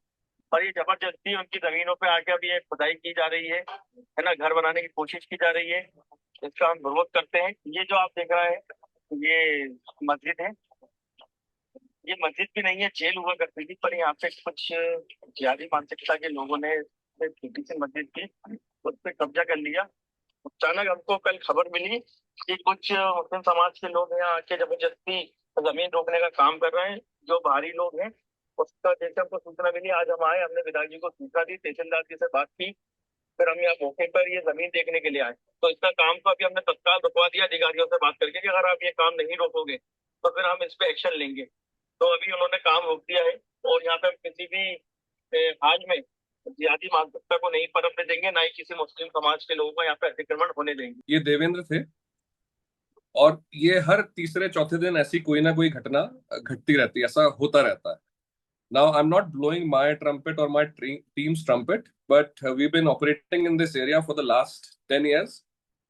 ये जबरदस्ती उनकी जमीनों पे आके अब ये खुदाई की जा रही है ना, घर बनाने की कोशिश की जा रही है। इसका हम विरोध करते हैं। ये जो आप देख रहे हैं ये मस्जिद है। ये मस्जिद भी नहीं है, जेल हुआ करती थी, पर यहाँ पे कुछ जिहादी मानसिकता के लोगों ने छोटी सी मस्जिद थी उस पर कब्जा कर लिया। अचानक हमको कल खबर मिली कि कुछ मुस्लिम समाज के लोग यहाँ आके जबरदस्ती जमीन रोकने का काम कर रहे हैं। जो बाहरी लोग हैं उसका जैसे हमको सूचना मिली, आज हम आए, हमने विधायक जी को सूचना दी, तहसीलदार जी से बात की, फिर हम यहाँ मौके पर ये जमीन देखने के लिए आए। तो इसका काम तो अभी हमने तत्काल रुकवा दिया अधिकारियों से बात करके कि अगर आप ये काम नहीं रोकोगे तो फिर हम इस पे एक्शन लेंगे। तो अभी उन्होंने काम रोक दिया है और यहाँ पे हम किसी भी हाल में जिहादी मानसिकता को नहीं पनपने देंगे, ना ही किसी मुस्लिम समाज के लोगों को यहाँ पे अतिक्रमण होने देंगे। ये देवेंद्र थे और ये हर तीसरे चौथे दिन ऐसी कोई ना कोई घटना घटती रहती है, ऐसा होता रहता है। Now, I'm not blowing my trumpet or my team's trumpet, but we've been operating in this area for the last 10 years.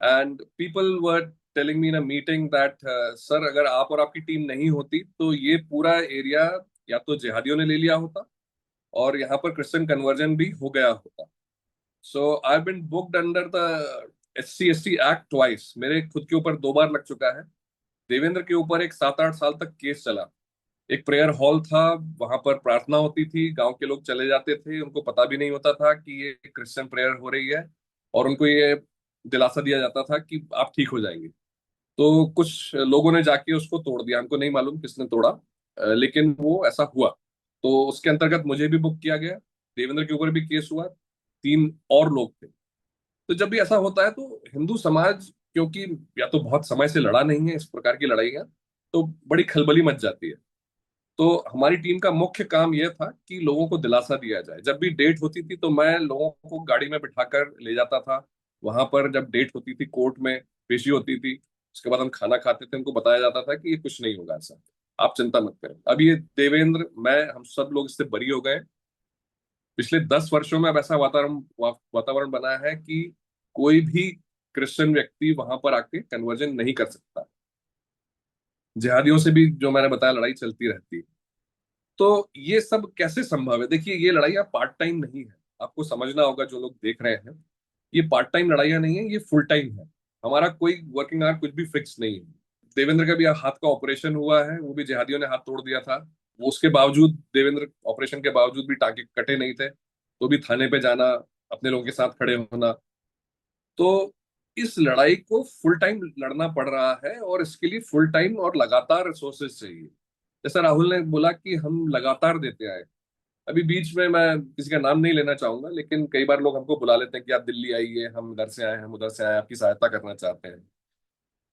And people were telling me in a meeting that, sir, अगर आप और आपकी team नहीं होती तो ये पूरा area या तो जिहादियों ने ले लिया होता और यहाँ पर क्रिश्चियन कन्वर्जन भी हो गया होता। So I've been booked under the SC/ST Act twice. मेरे खुद के ऊपर 2 बार लग चुका है। देवेंद्र के ऊपर एक 7-8 साल तक केस चला। एक प्रेयर हॉल था, वहां पर प्रार्थना होती थी, गांव के लोग चले जाते थे, उनको पता भी नहीं होता था कि ये क्रिश्चियन प्रेयर हो रही है और उनको ये दिलासा दिया जाता था कि आप ठीक हो जाएंगे। तो कुछ लोगों ने जाके उसको तोड़ दिया, हमको नहीं मालूम किसने तोड़ा, लेकिन वो ऐसा हुआ। तो उसके अंतर्गत मुझे भी बुक किया गया, देवेंद्र के ऊपर भी केस हुआ, 3 और लोग थे। तो जब भी ऐसा होता है तो हिंदू समाज, क्योंकि या तो बहुत समय से लड़ा नहीं है इस प्रकार की लड़ाइयाँ, तो बड़ी खलबली मच जाती है। तो हमारी टीम का मुख्य काम यह था कि लोगों को दिलासा दिया जाए। जब भी डेट होती थी तो मैं लोगों को गाड़ी में बिठाकर ले जाता था। वहां पर जब डेट होती थी, कोर्ट में पेशी होती थी, उसके बाद हम खाना खाते थे, उनको बताया जाता था कि ये कुछ नहीं होगा, ऐसा आप चिंता मत करें। अब ये देवेंद्र, मैं, हम सब लोग इससे बरी हो गए। पिछले 10 वर्षों में अब ऐसा वातावरण बना है कि कोई भी क्रिश्चियन व्यक्ति वहां पर आके कन्वर्जन नहीं कर सकता। जिहादियों से भी, जो मैंने बताया, लड़ाई चलती रहती है। तो ये सब कैसे संभव है? देखिए, ये लड़ाइयाँ पार्ट टाइम नहीं है, आपको समझना होगा जो लोग देख रहे हैं। ये पार्ट टाइम लड़ाइयाँ नहीं है, ये फुल टाइम है। हमारा कोई वर्किंग आवर कुछ भी फिक्स नहीं है। देवेंद्र का भी हाथ का ऑपरेशन हुआ है, वो भी जिहादियों ने हाथ तोड़ दिया था। वो उसके बावजूद, देवेंद्र ऑपरेशन के बावजूद भी टांके कटे नहीं थे, तो भी थाने पे जाना, अपने लोगों के साथ खड़े होना। तो इस लड़ाई को फुल टाइम लड़ना पड़ रहा है और इसके लिए फुल टाइम और लगातार रिसोर्सेज चाहिए। जैसा राहुल ने बोला कि हम लगातार देते आए। अभी बीच में, मैं किसी का नाम नहीं लेना चाहूंगा, लेकिन कई बार लोग हमको बुला लेते हैं कि आप दिल्ली आइए, हम इधर से आए, हम उधर से आए, आपकी सहायता करना चाहते हैं।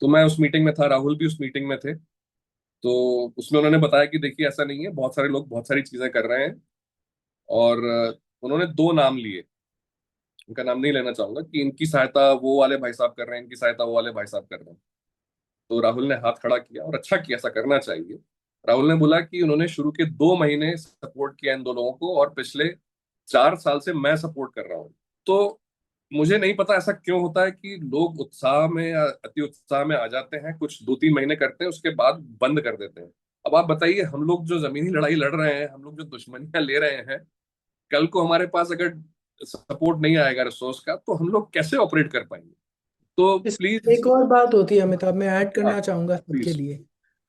तो मैं उस मीटिंग में था, राहुल भी उस मीटिंग में थे। तो उसमें उन्होंने बताया कि देखिए, ऐसा नहीं है, बहुत सारे लोग बहुत सारी चीजें कर रहे हैं। और उन्होंने 2 नाम लिए, उनका नाम नहीं लेना चाहूंगा, कि इनकी सहायता वो वाले भाई साहब कर रहे हैं, इनकी सहायता वो वाले भाई साहब कर रहे हैं। तो राहुल ने हाथ खड़ा किया और अच्छा किया, ऐसा करना चाहिए। राहुल ने बोला कि उन्होंने शुरू के 2 महीने सपोर्ट किया इन 2 लोगों को और पिछले 4 साल से मैं सपोर्ट कर रहा हूँ। तो मुझे नहीं पता ऐसा क्यों होता है कि लोग उत्साह में, अति उत्साह में आ जाते हैं, कुछ 2-3 महीने करते हैं, उसके बाद बंद कर देते हैं। अब आप बताइए, हम लोग जो जमीनी लड़ाई लड़ रहे हैं, हम लोग जो दुश्मनियां ले रहे हैं, कल को हमारे पास अगर सपोर्ट नहीं आएगा रिसोर्स का, तो हम लोग कैसे ऑपरेट कर पाएंगे? तो प्लीज, एक और बात होती है अमिताभ, मैं ऐड करना चाहूंगा सबके लिए।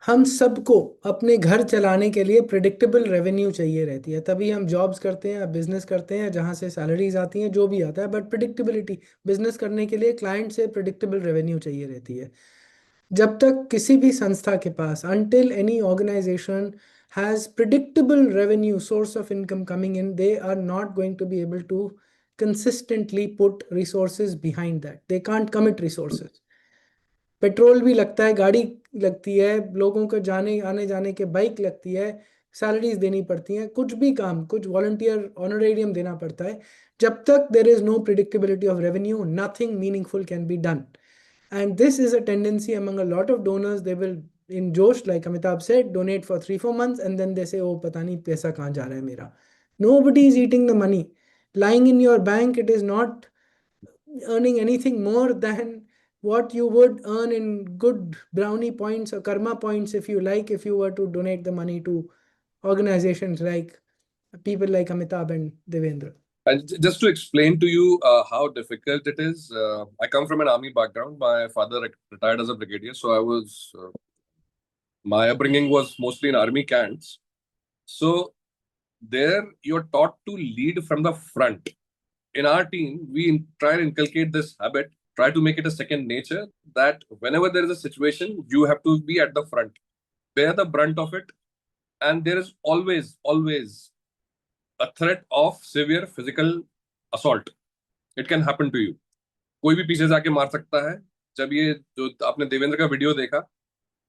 हम सबको अपने घर चलाने के लिए प्रिडिक्टेबल रेवेन्यू चाहिए रहती है, तभी हम जॉब्स करते हैं, बिजनेस करते हैं, जहाँ से सैलरीज आती हैं, जो भी आता है। बट प्रिडिक्टेबिलिटी, बिजनेस करने के लिए क्लाइंट से प्रिडिक्टेबल रेवेन्यू चाहिए रहती है। जब तक किसी भी संस्था के पास, until any organization has predictable revenue source of income coming in, they are not going to be able to consistently put resources behind that. They can't commit resources. Petrol भी लगता है, गाड़ी लगती है, लोगों को जाने आने जाने के बाइक लगती है, सैलरीज देनी पड़ती हैं, कुछ भी काम, कुछ वॉलंटियर ऑनरेरियम देना पड़ता है. जब तक there is no predictability of revenue, nothing meaningful can be done. And this is a tendency among a lot of donors. They will, in Josh, like Amitabh said, donate for 3-4 months and then they say, oh, pata nahi paisa kahan ja raha hai mera. Nobody is eating the money. Lying in your bank, it is not earning anything more than what you would earn in good brownie points or karma points, if you like, if you were to donate the money to organizations like people like Amitabh and Devendra. And just to explain to you how difficult it is, I come from an army background. My father retired as a brigadier, so my upbringing was mostly in army camps. So there you're taught to lead from the front. In our team, we try and inculcate this habit, try to make it a second nature, that whenever there is a situation, you have to be at the front, bear the brunt of it, and there is always a threat of severe physical assault. It can happen to you. कोई भी पीछे जाके मार सकता है. जब ये जो आपने देवेंद्र का वीडियो देखा,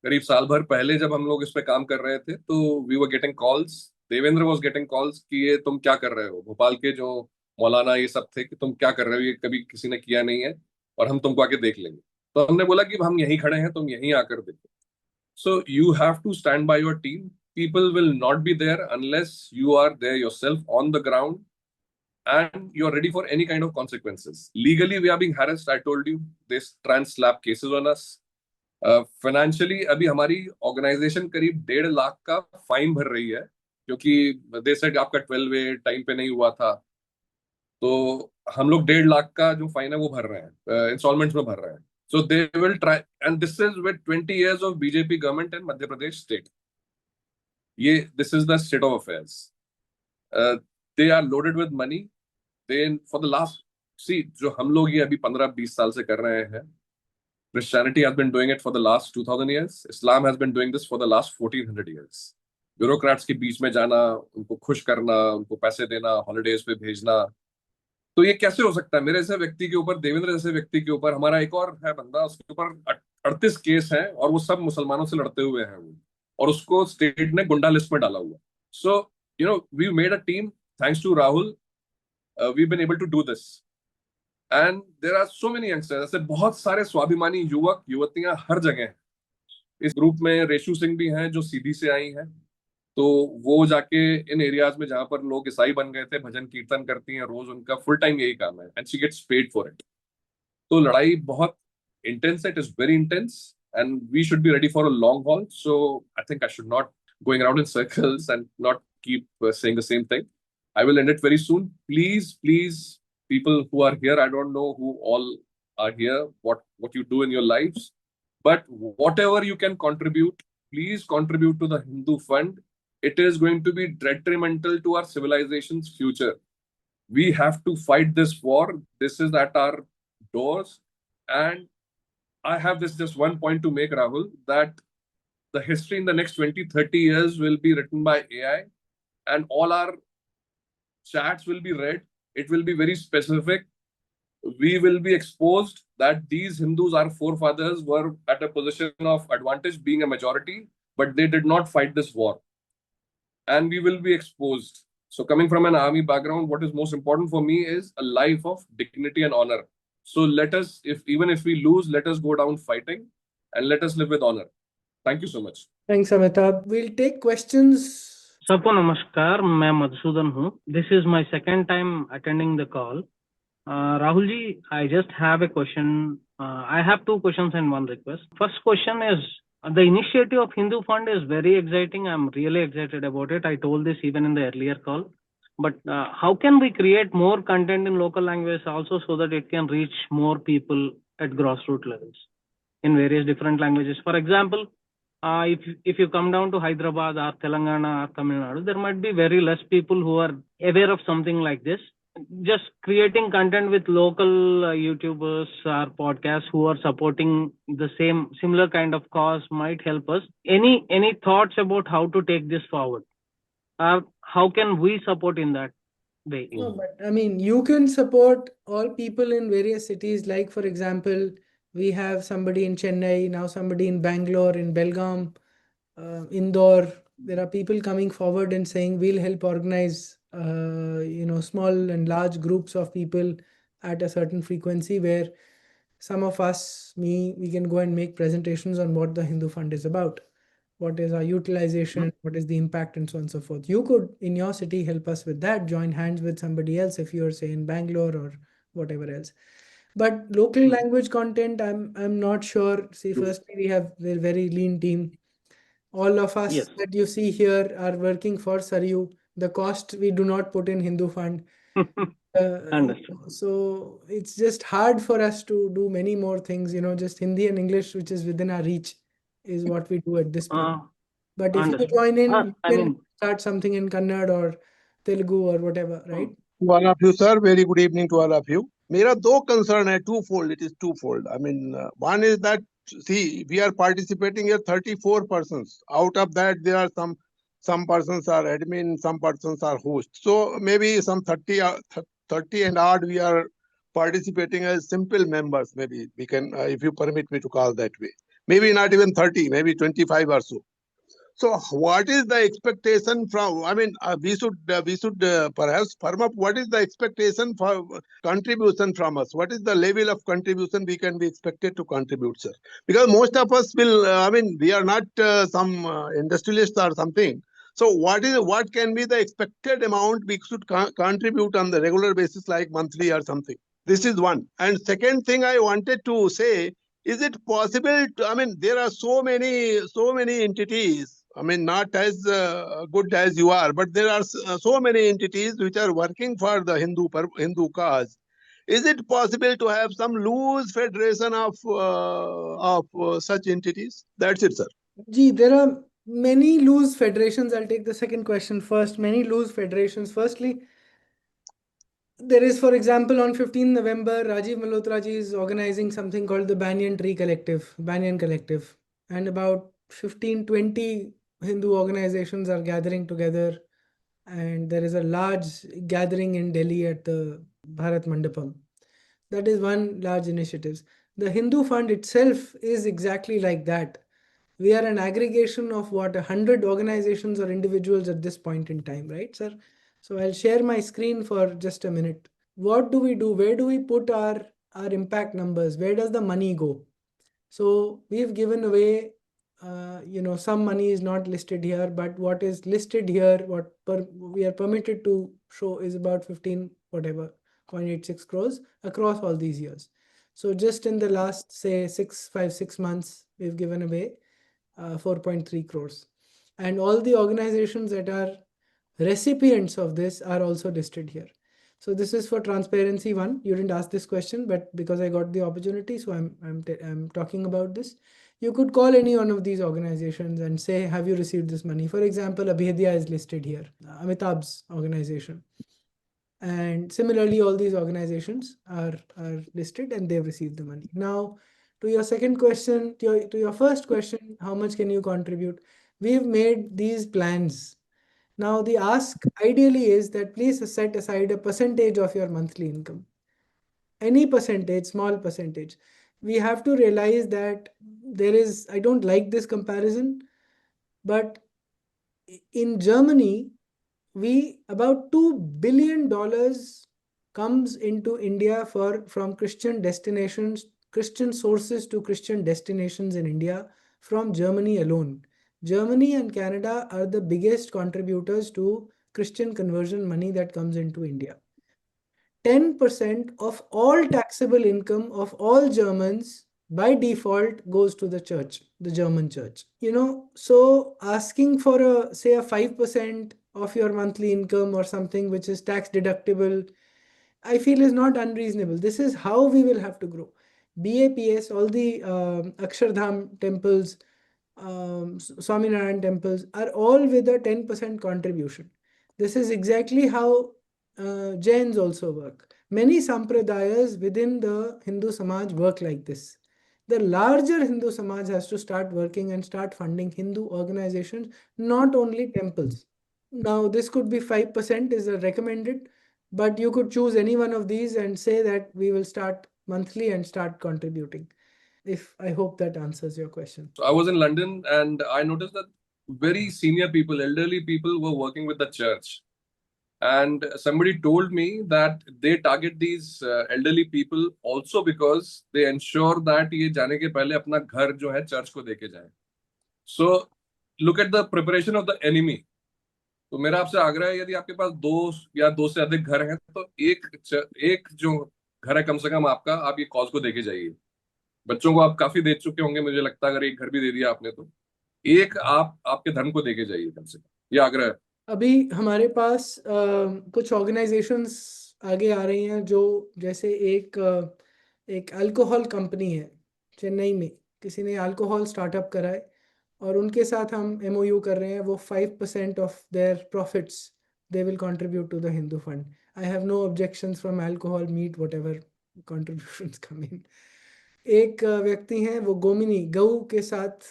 करीब साल भर पहले जब हम लोग इस पे काम कर रहे थे, तो we were getting calls, Devendra was getting calls कि ये तुम क्या कर रहे हो, भोपाल के जो मौलाना ये सब थे कि तुम क्या कर रहे हो, ये कभी किसी ने किया नहीं है और हम तुमको आके देख लेंगे. तो हमने बोला कि हम यहीं खड़े हैं, तुम यहीं आकर देखो. So you have to stand by your team. People will not be there unless you are there yourself on the ground and you're ready for any kind of consequences. Legally, we are being harassed. I told you, they try and slap cases on us. Financially, अभी हमारी organisation करीब 1.5 लाख का fine भर रही है, क्योंकि they said आपका 12A time पे नहीं हुआ था. तो हम लोग 1.5 लाख का जो फाइन है वो भर रहे हैं, इंस्टॉलमेंट्स में भर रहे हैं. So they will try, and this is with 20 years of BJP government in Madhya Pradesh state. This is the state of affairs. They are loaded with money. Then for the last, see, जो हम लोग ये अभी 15-20 साल से कर रहे हैं, Christianity has been doing it for the last 2000 years. Islam has been doing this for the last 1400 years. Bureaucrats के बीच में जाना, उनको खुश करना, उनको पैसे देना, हॉलिडेज पे भेजना, तो ये कैसे हो सकता है मेरे जैसे व्यक्ति के ऊपर, देवेंद्र जैसे व्यक्ति के ऊपर? हमारा एक और है बंदा, उसके ऊपर 38 केस हैं और वो सब मुसलमानों से लड़ते हुए हैं वो, और उसको स्टेट ने गुंडा लिस्ट में डाला हुआ. So you know, we made a team, thanks to Rahul, we been able to do this. And there are so many youngsters, ऐसे बहुत सारे स्वाभिमानी युवक युवतियां हर जगह हैं. इस ग्रुप में रेशु सिंह भी हैं जो सीधी से आई हैं, तो वो जाके इन एरियाज में जहां पर लोग ईसाई बन गए थे, भजन कीर्तन करती हैं रोज, उनका फुल टाइम यही काम है, and she gets paid for it. तो लड़ाई बहुत इंटेंस है, it is very intense, and we should be ready for a long haul. So I think I should not going around in circles and not keep saying the same thing. I will end it very soon. Please, people who are here, I don't know who all are here, what you do in your lives, but whatever you can contribute, please contribute to the Hindu Fund. It is going to be detrimental to our civilization's future. We have to fight this war. This is at our doors, and I have this just one point to make, Rahul, that the history in the next 20-30 years will be written by AI, and all our chats will be read. It will be very specific. We will be exposed that these Hindus, our forefathers, were at a position of advantage being a majority, but they did not fight this war. And we will be exposed. So coming from an army background, what is most important for me is a life of dignity and honor. So let us, even if we lose, let us go down fighting and let us live with honor. Thank you so much. Thanks, Amitabh. We'll take questions. सबको नमस्कार, मैं मधुसूदन हूँ. This is my second time attending the call. Rahul ji, I just have a question. I have two questions and one request. First question is, the initiative of Hindu Fund is very exciting. I'm really excited about it. I told this even in the earlier call. But how can we create more content in local language also, so that it can reach more people at grassroots levels in various different languages? For example, if you come down to Hyderabad or Telangana or Tamil Nadu, there might be very less people who are aware of something like this. Just creating content with local YouTubers or podcasts who are supporting the similar kind of cause might help us. Any thoughts about how to take this forward? How can we support in that? way. No, but I mean, you can support all people in various cities. Like, for example, we have somebody in Chennai, now somebody in Bangalore, in Belgaum, Indore. There are people coming forward and saying we'll help organize, small and large groups of people at a certain frequency where some of us, we can go and make presentations on what the Hindu Fund is about. What is our utilization, what is the impact, and so on and so forth. You could, in your city, help us with that, join hands with somebody else if you're, say, in Bangalore or whatever else. But local language content, I'm not sure. See, firstly, we're very lean team. All of us Yes. that you see here are working for Saryu. The cost we do not put in Hindu Fund. Understood. So it's just hard for us to do many more things, just Hindi and English, which is within our reach, is what we do at this point. But if you Understood. join in, you I can mean, start something in Kannada or Telugu or whatever, right? To all of you, sir, very good evening to all of you. मेरा दो concern है, twofold. It is twofold. I mean, one is that, see, we are participating here 34 persons. Out of that, there are some persons are admin, some persons are host. So maybe some 30 and odd we are participating as simple members. Maybe we can, if you permit me to call that way. Maybe not even 30, maybe 25 or so. So what is the expectation from, I mean, we should perhaps firm up what is the expectation for contribution from us? What is the level of contribution we can be expected to contribute, sir? Because most of us will, I mean, we are not some industrialists or something. So what can be the expected amount we should contribute on the regular basis, like monthly or something? This is one. And second thing I wanted to say, is it possible to, I mean, there are so many entities. I mean, not as good as you are, but there are so many entities which are working for the Hindu cause. Is it possible to have some loose federation of such entities? That's it, sir. Gee, there are many loose federations. I'll take the second question first. Many loose federations. Firstly, there is, for example, on 15 November, Rajiv Malhotra ji is organizing something called the Banyan Collective. And about 15, 20 Hindu organizations are gathering together. And there is a large gathering in Delhi at the Bharat Mandapam. That is one large initiative. The Hindu Fund itself is exactly like that. We are an aggregation of 100 organizations or individuals at this point in time, right, sir? So I'll share my screen for just a minute. What do we do? Where do we put our impact numbers? Where does the money go? So we've given away, some money is not listed here, but what is listed here, we are permitted to show is about 15, 0.86 crores across all these years. So just in the last, say, 6 months, we've given away 4.3 crores. And all the organizations that are recipients of this are also listed here. So this is for transparency one. You didn't ask this question, but because I got the opportunity, so I'm talking about this. You could call any one of these organizations and say, have you received this money? For example, Abhedya is listed here, Amitabh's organization. And similarly, all these organizations are listed and they've received the money. Now, to your second question, to your first question, how much can you contribute? We've made these plans. Now, the ask ideally is that please set aside a percentage of your monthly income. Any percentage, small percentage. We have to realize that I don't like this comparison, but in Germany, about $2 billion comes into India from Christian destinations, Christian sources to Christian destinations in India from Germany alone. Germany and Canada are the biggest contributors to Christian conversion money that comes into India. 10% of all taxable income of all Germans by default goes to the church, the German church. So asking for say a 5% of your monthly income or something which is tax deductible, I feel is not unreasonable. This is how we will have to grow. BAPS, all the Akshardham temples, Swaminarayan temples are all with a 10% contribution. This is exactly how Jains also work. Many sampradayas within the Hindu Samaj work like this. The larger Hindu Samaj has to start working and start funding Hindu organizations, not only temples. Now, this could be 5% is a recommended. But you could choose any one of these and say that we will start monthly and start contributing. If I hope that answers your question. So I was in London and I noticed that very senior people, elderly people were working with the church. And somebody told me that they target these elderly people also because they ensure that ये जाने के पहले अपना घर जो है church को देके जाए. So look at the preparation of the enemy. तो मेरा आपसे आग्रह है यदि आपके पास दो या दो से अधिक घर हैं तो एक जो घर है कम से कम आपका, आप ये कॉज को देके जाइए. बच्चों को आप काफी दे चुके होंगे मुझे लगता है, अगर एक घर भी दे दिया आपने तो एक आप आपके धर्म को देके जाइए कम से कम, ये आग्रह है. अभी हमारे पास कुछ ऑर्गेनाइजेशंस आगे आ रही हैं जो जैसे एक अल्कोहल कंपनी है चेन्नई में, किसी ने अल्कोहल स्टार्टअप करा है और उनके साथ हम MOU कर रहे हैं. वो 5% of their profits they will contribute to the Hindu fund. I have no objections from alcohol, meat, whatever contributions come in. एक व्यक्ति हैं वो गोमिनी गऊ के साथ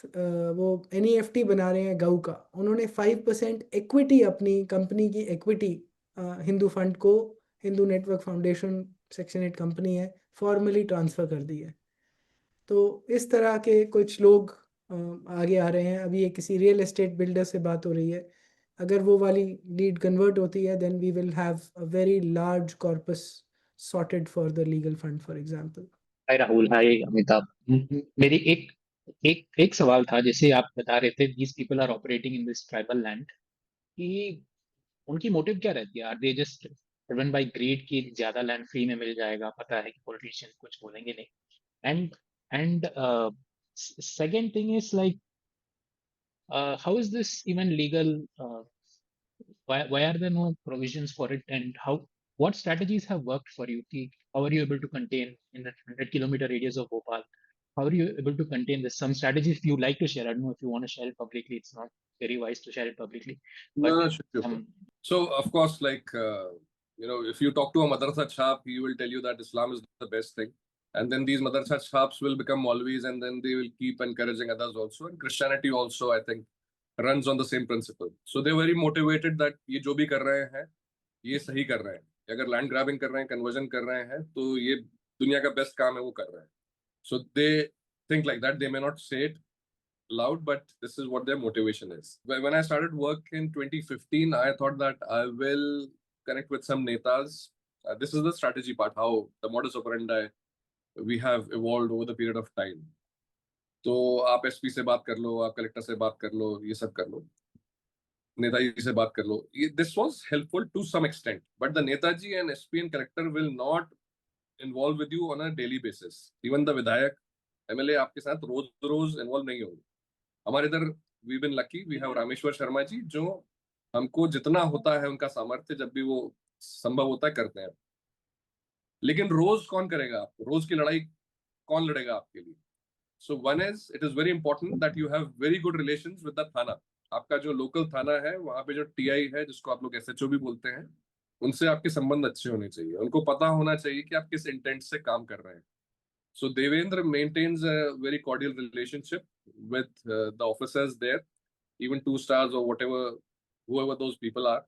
वो NEFT बना रहे हैं गऊ का. उन्होंने 5% इक्विटी, अपनी कंपनी की इक्विटी हिंदू फंड को, Hindu network foundation section 8 company है, फॉर्मली ट्रांसफ़र कर दी है. तो इस तरह के कुछ लोग आगे आ रहे हैं. अभी ये किसी रियल एस्टेट बिल्डर से बात हो रही है. अगर वो वाली लीड कन्वर्ट होती है then we will have a very large corpus sorted for the legal fund for example. Hi Rahul, hi Amitabh. मेरी एक एक एक सवाल था. जैसे आप बता रहे थे these people are operating in this tribal land, कि उनकी मोटिव क्या रहती है? Are they just driven by greed कि ज्यादा लैंड फ्री में मिल जाएगा, पता है कि पॉलिटिशियन कुछ बोलेंगे नहीं? And second thing is like, how is this even legal? why are there no provisions for it, and what strategies have worked for you? How are you able to contain in that 100-kilometer radius of Bhopal? How are you able to contain this? Some strategies you like to share. I don't know if you want to share it publicly. It's not very wise to share it publicly. But No, sure. So of course, like if you talk to a madrasa chap, he will tell you that Islam is the best thing, and then these madrasa chaps will become Maulvis, and then they will keep encouraging others also. And Christianity also, I think, runs on the same principle. So they're very motivated that ये जो भी कर रहे हैं ये सही कर रहे हैं. अगर लैंड ग्रैबिंग कर रहे हैं, कन्वर्जन कर रहे हैं, तो ये दुनिया का बेस्ट काम है वो कर रहे हैं. So they think like that. They may not say it loud, but this is what their motivation is. When I started work in 2015, I thought that I will connect with some netas. This is the strategy part, how the modus operandi we have evolved over the period of time. तो आप SP से बात कर लो, आप collector से बात कर लो, ये सब कर लो, नेताजी से बात कर लो. This was helpful to some extent, but the Netaji and SP and collector will not involve with you on a daily basis. Even the विधायक MLA आपके साथ रोज इन्वॉल्व नहीं होंगे. हमारे इधर we've been lucky, we have Rameshwar Sharma ji जो हमको जितना होता है उनका सामर्थ्य जब भी वो संभव होता है करते हैं. लेकिन रोज कौन करेगा आपको? रोज की लड़ाई कौन लड़ेगा आपके लिए? So one is, it is very important that you have very good relations with the Thana. आपका जो लोकल थाना है वहाँ पे जो TI है जिसको आप लोग SHO भी बोलते हैं, उनसे आपके संबंध अच्छे होने चाहिए. उनको पता होना चाहिए कि आप किस इंटेंट से काम कर रहे हैं. So Devendra maintains a very cordial relationship with the officers there, even 2 stars or whoever those people are.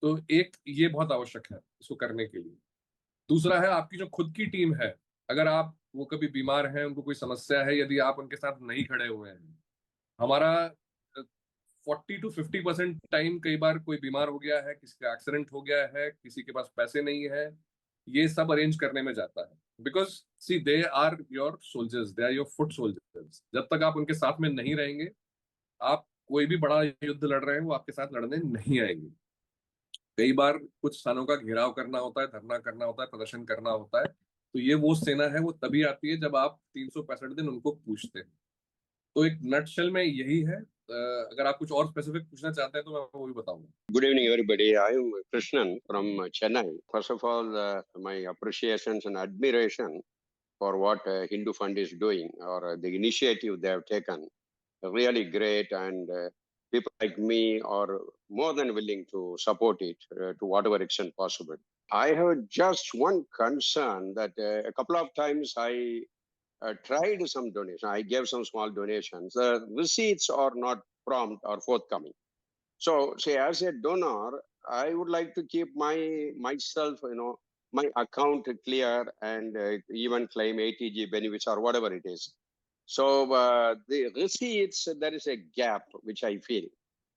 तो एक ये बहुत आवश्यक है इसको करने के लिए. दूसरा है आपकी जो खुद की टीम है. अगर आप वो कभी बीमार हैं, उनको कोई समस्या है, यदि आप उनके साथ नहीं खड़े हुए हैं, हमारा 40 to 50% टाइम कई बार कोई बीमार हो गया है, किसी का एक्सीडेंट हो गया है, किसी के पास पैसे नहीं है, ये सब अरेंज करने में जाता है. Because see they are your soldiers, they are your foot soldiers. जब तक आप उनके साथ में नहीं रहेंगे, आप कोई भी बड़ा युद्ध लड़ रहे हैं वो आपके साथ लड़ने नहीं आएंगे. कई बार कुछ स्थानों का घेराव करना होता है, धरना करना होता है, प्रदर्शन करना होता है. तो ये वो सेना है, वो तभी आती है जब आप 365 दिन उनको पूछते हैं. तो एक नटशेल में यही है. अगर आप कुछ और स्पेसिफिक पूछना चाहते हैं तो मैं वो भी बताऊंगा. Good evening, everybody. I am Krishnan from Chennai. First of all, my appreciations and admiration for what Hindu Fund is doing, or the initiative they have taken. Really great, and people like me are more than willing to support it to whatever extent possible. I have just one concern that a couple of times I tried some donation. I gave some small donations. The receipts are not prompt or forthcoming. So, say, as a donor, I would like to keep myself, my account clear and even claim ATG benefits or whatever it is. So the receipts, there is a gap which I feel.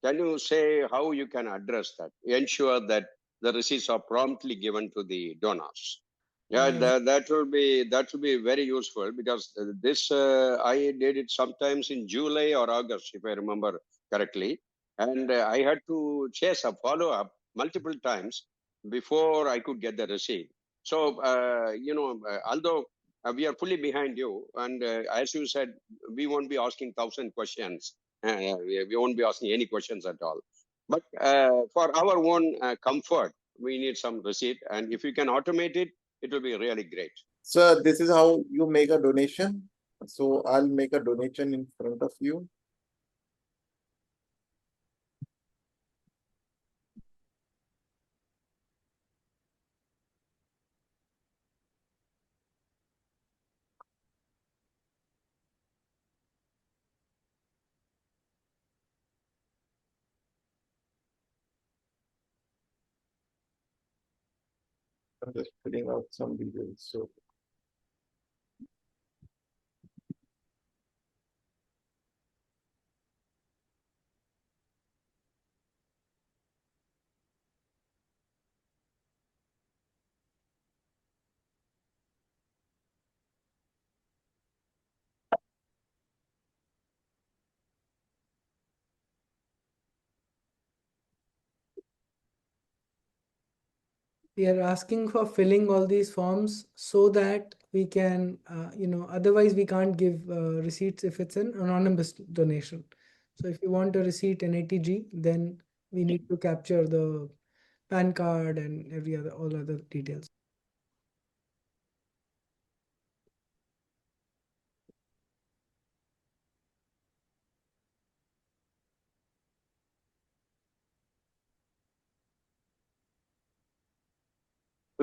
Can you say how you can address that? Ensure that the receipts are promptly given to the donors. Yeah, that will be very useful because this I did it sometimes in July or August, if I remember correctly, and I had to chase a follow up multiple times before I could get the receipt. So although we are fully behind you, and as you said, we won't be asking 1,000 questions. We won't be asking any questions at all. But for our own comfort, we need some receipt, and if you can automate it, it will be really great. Sir, this is how you make a donation. So I'll make a donation in front of you. I'm just filling out some details. So we are asking for filling all these forms so that we can, otherwise we can't give receipts if it's an anonymous donation. So if you want a receipt in ATG, then we need to capture the PAN card and all other details.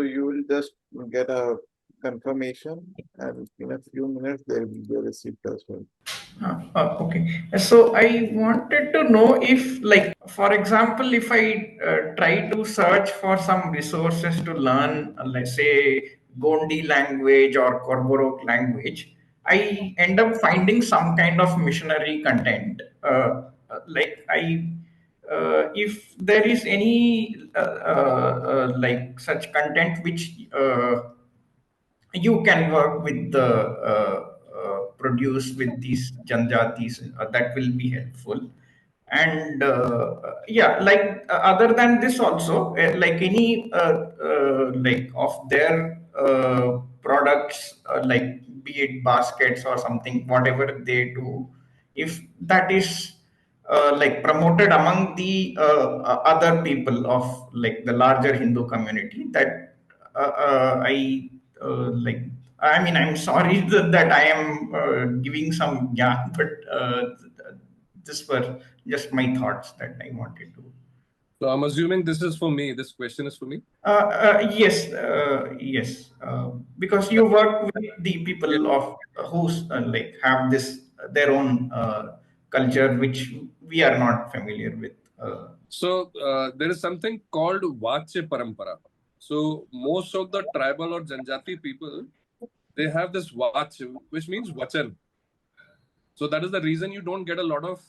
you will just get a confirmation, and in a few minutes there will be a receipt as well. Okay. So I wanted to know if, like, for example, if I try to search for some resources to learn, let's say, Gondi language or Korborok language, I end up finding some kind of missionary content. If there is any like such content which you can work with the produce with these janjatis, that will be helpful. And yeah, like other than this also, like any like of their products, like be it baskets or something, whatever they do, if that is like promoted among the other people of like the larger Hindu community, that I like. I mean, I'm sorry that I am giving some yeah, but this were just my thoughts that I wanted to. So I'm assuming this is for me. This question is for me. Yes, yes, because you work with the people of who's like have this their own culture, which we are not familiar with. So there is something called Vatsya Parampara. So most of the tribal or Janjati people, they have this Vach, which means Vachan. So that is the reason you don't get a lot of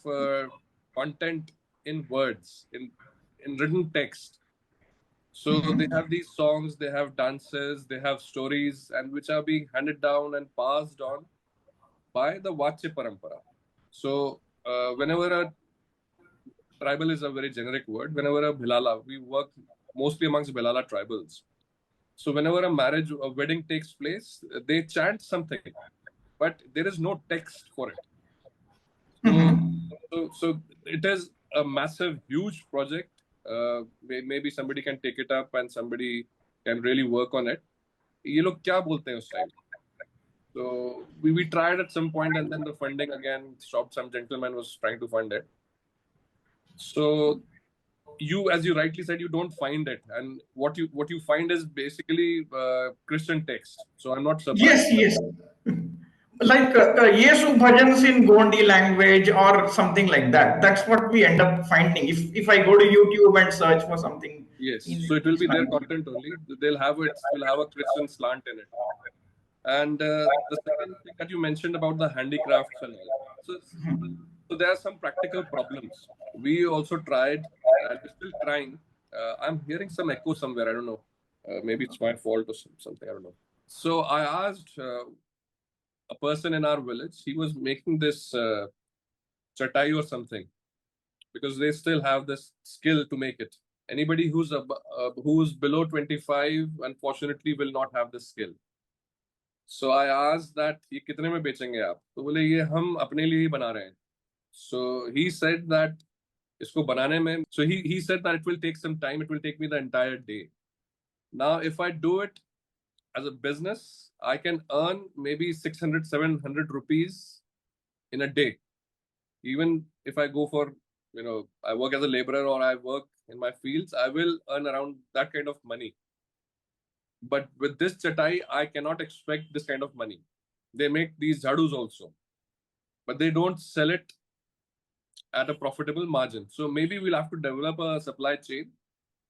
content in words, in written text. So they have these songs, they have dances, they have stories, and which are being handed down and passed on by the Vatsya Parampara. So whenever a tribal is a very generic word, whenever a Bhilala, we work mostly amongst Bhilala tribals. So whenever a marriage, a wedding takes place, they chant something, but there is no text for it. So it is a massive, huge project. Maybe somebody can take it up and somebody can really work on it. ये लोग क्या बोलते हैं उस time? So we tried at some point and then the funding again stopped. Some gentleman was trying to fund it. So you, as you rightly said, you don't find it, and what you find is basically Christian text. So I'm not surprised. Yes, yes. Like Yesu bhajans in Gondi language or something like that. That's what we end up finding. If I go to YouTube and search for something Yes, so it will be their content only. They'll have it. Will have a Christian slant in it. And the second thing that you mentioned about the handicrafts and all. So there are some practical problems. We also tried, and we're still trying. I'm hearing some echo somewhere. I don't know. Maybe it's my fault or something. I don't know. So I asked a person in our village. He was making this chatai or something, because they still have this skill to make it. Anybody who's below 25, unfortunately, will not have this skill. So I asked that ये कितने में बेचेंगे आप? तो बोले ये हम अपने लिए ही बना रहे हैं. So he said that इसको बनाने में, so he said that it will take some time. It will take me the entire day. Now, if I do it as a business, I can earn maybe 600, 700 rupees in a day. Even if I go for, I work as a laborer or I work in my fields, I will earn around that kind of money. But with this chatai, I cannot expect this kind of money. They make these jadus also, but they don't sell it at a profitable margin. So maybe we'll have to develop a supply chain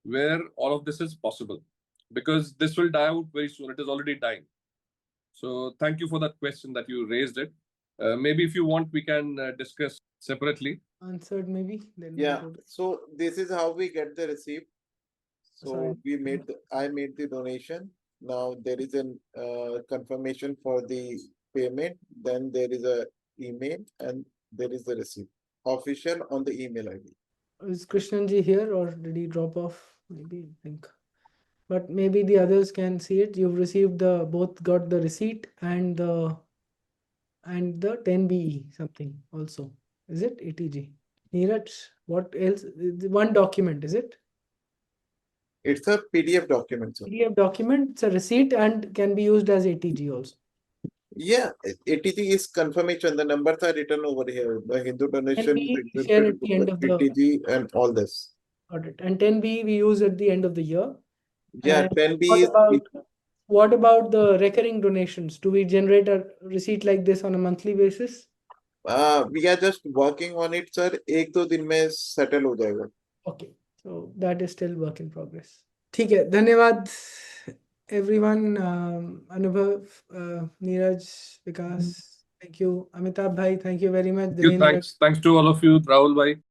where all of this is possible, because this will die out very soon. It is already dying. So thank you for that question that you raised it. Maybe if you want, we can discuss separately. Answered maybe. Then Yeah. So this is how we get the receipt. So I made the donation. Now there is a confirmation for the payment. Then there is a email and there is the receipt. Official on the email ID. Is Krishnanji here or did he drop off? Maybe, I think. But maybe the others can see it. You've received both got the receipt and the 10BE something also. Is it ATG? Neeraj, what else? One document, is it? It's a PDF document, sir. PDF document, it's a receipt and can be used as ATG also. Yeah, ATG is confirmation. The numbers are written over here. The Hindu donation, share at the end of the ATG and all this. Got it. And 10B we use at the end of the year. Yeah, 10B is. What about the recurring donations? Do we generate a receipt like this on a monthly basis? We are just working on it, sir. 1-2 दिन में settle हो जाएगा. Okay, so that is still work in progress. ठीक है, धन्यवाद everyone. Anubhav, Neeraj, Vikas, thank you. Amitabh bhai, thank you very much. Thanks to all of you, Rahul bhai.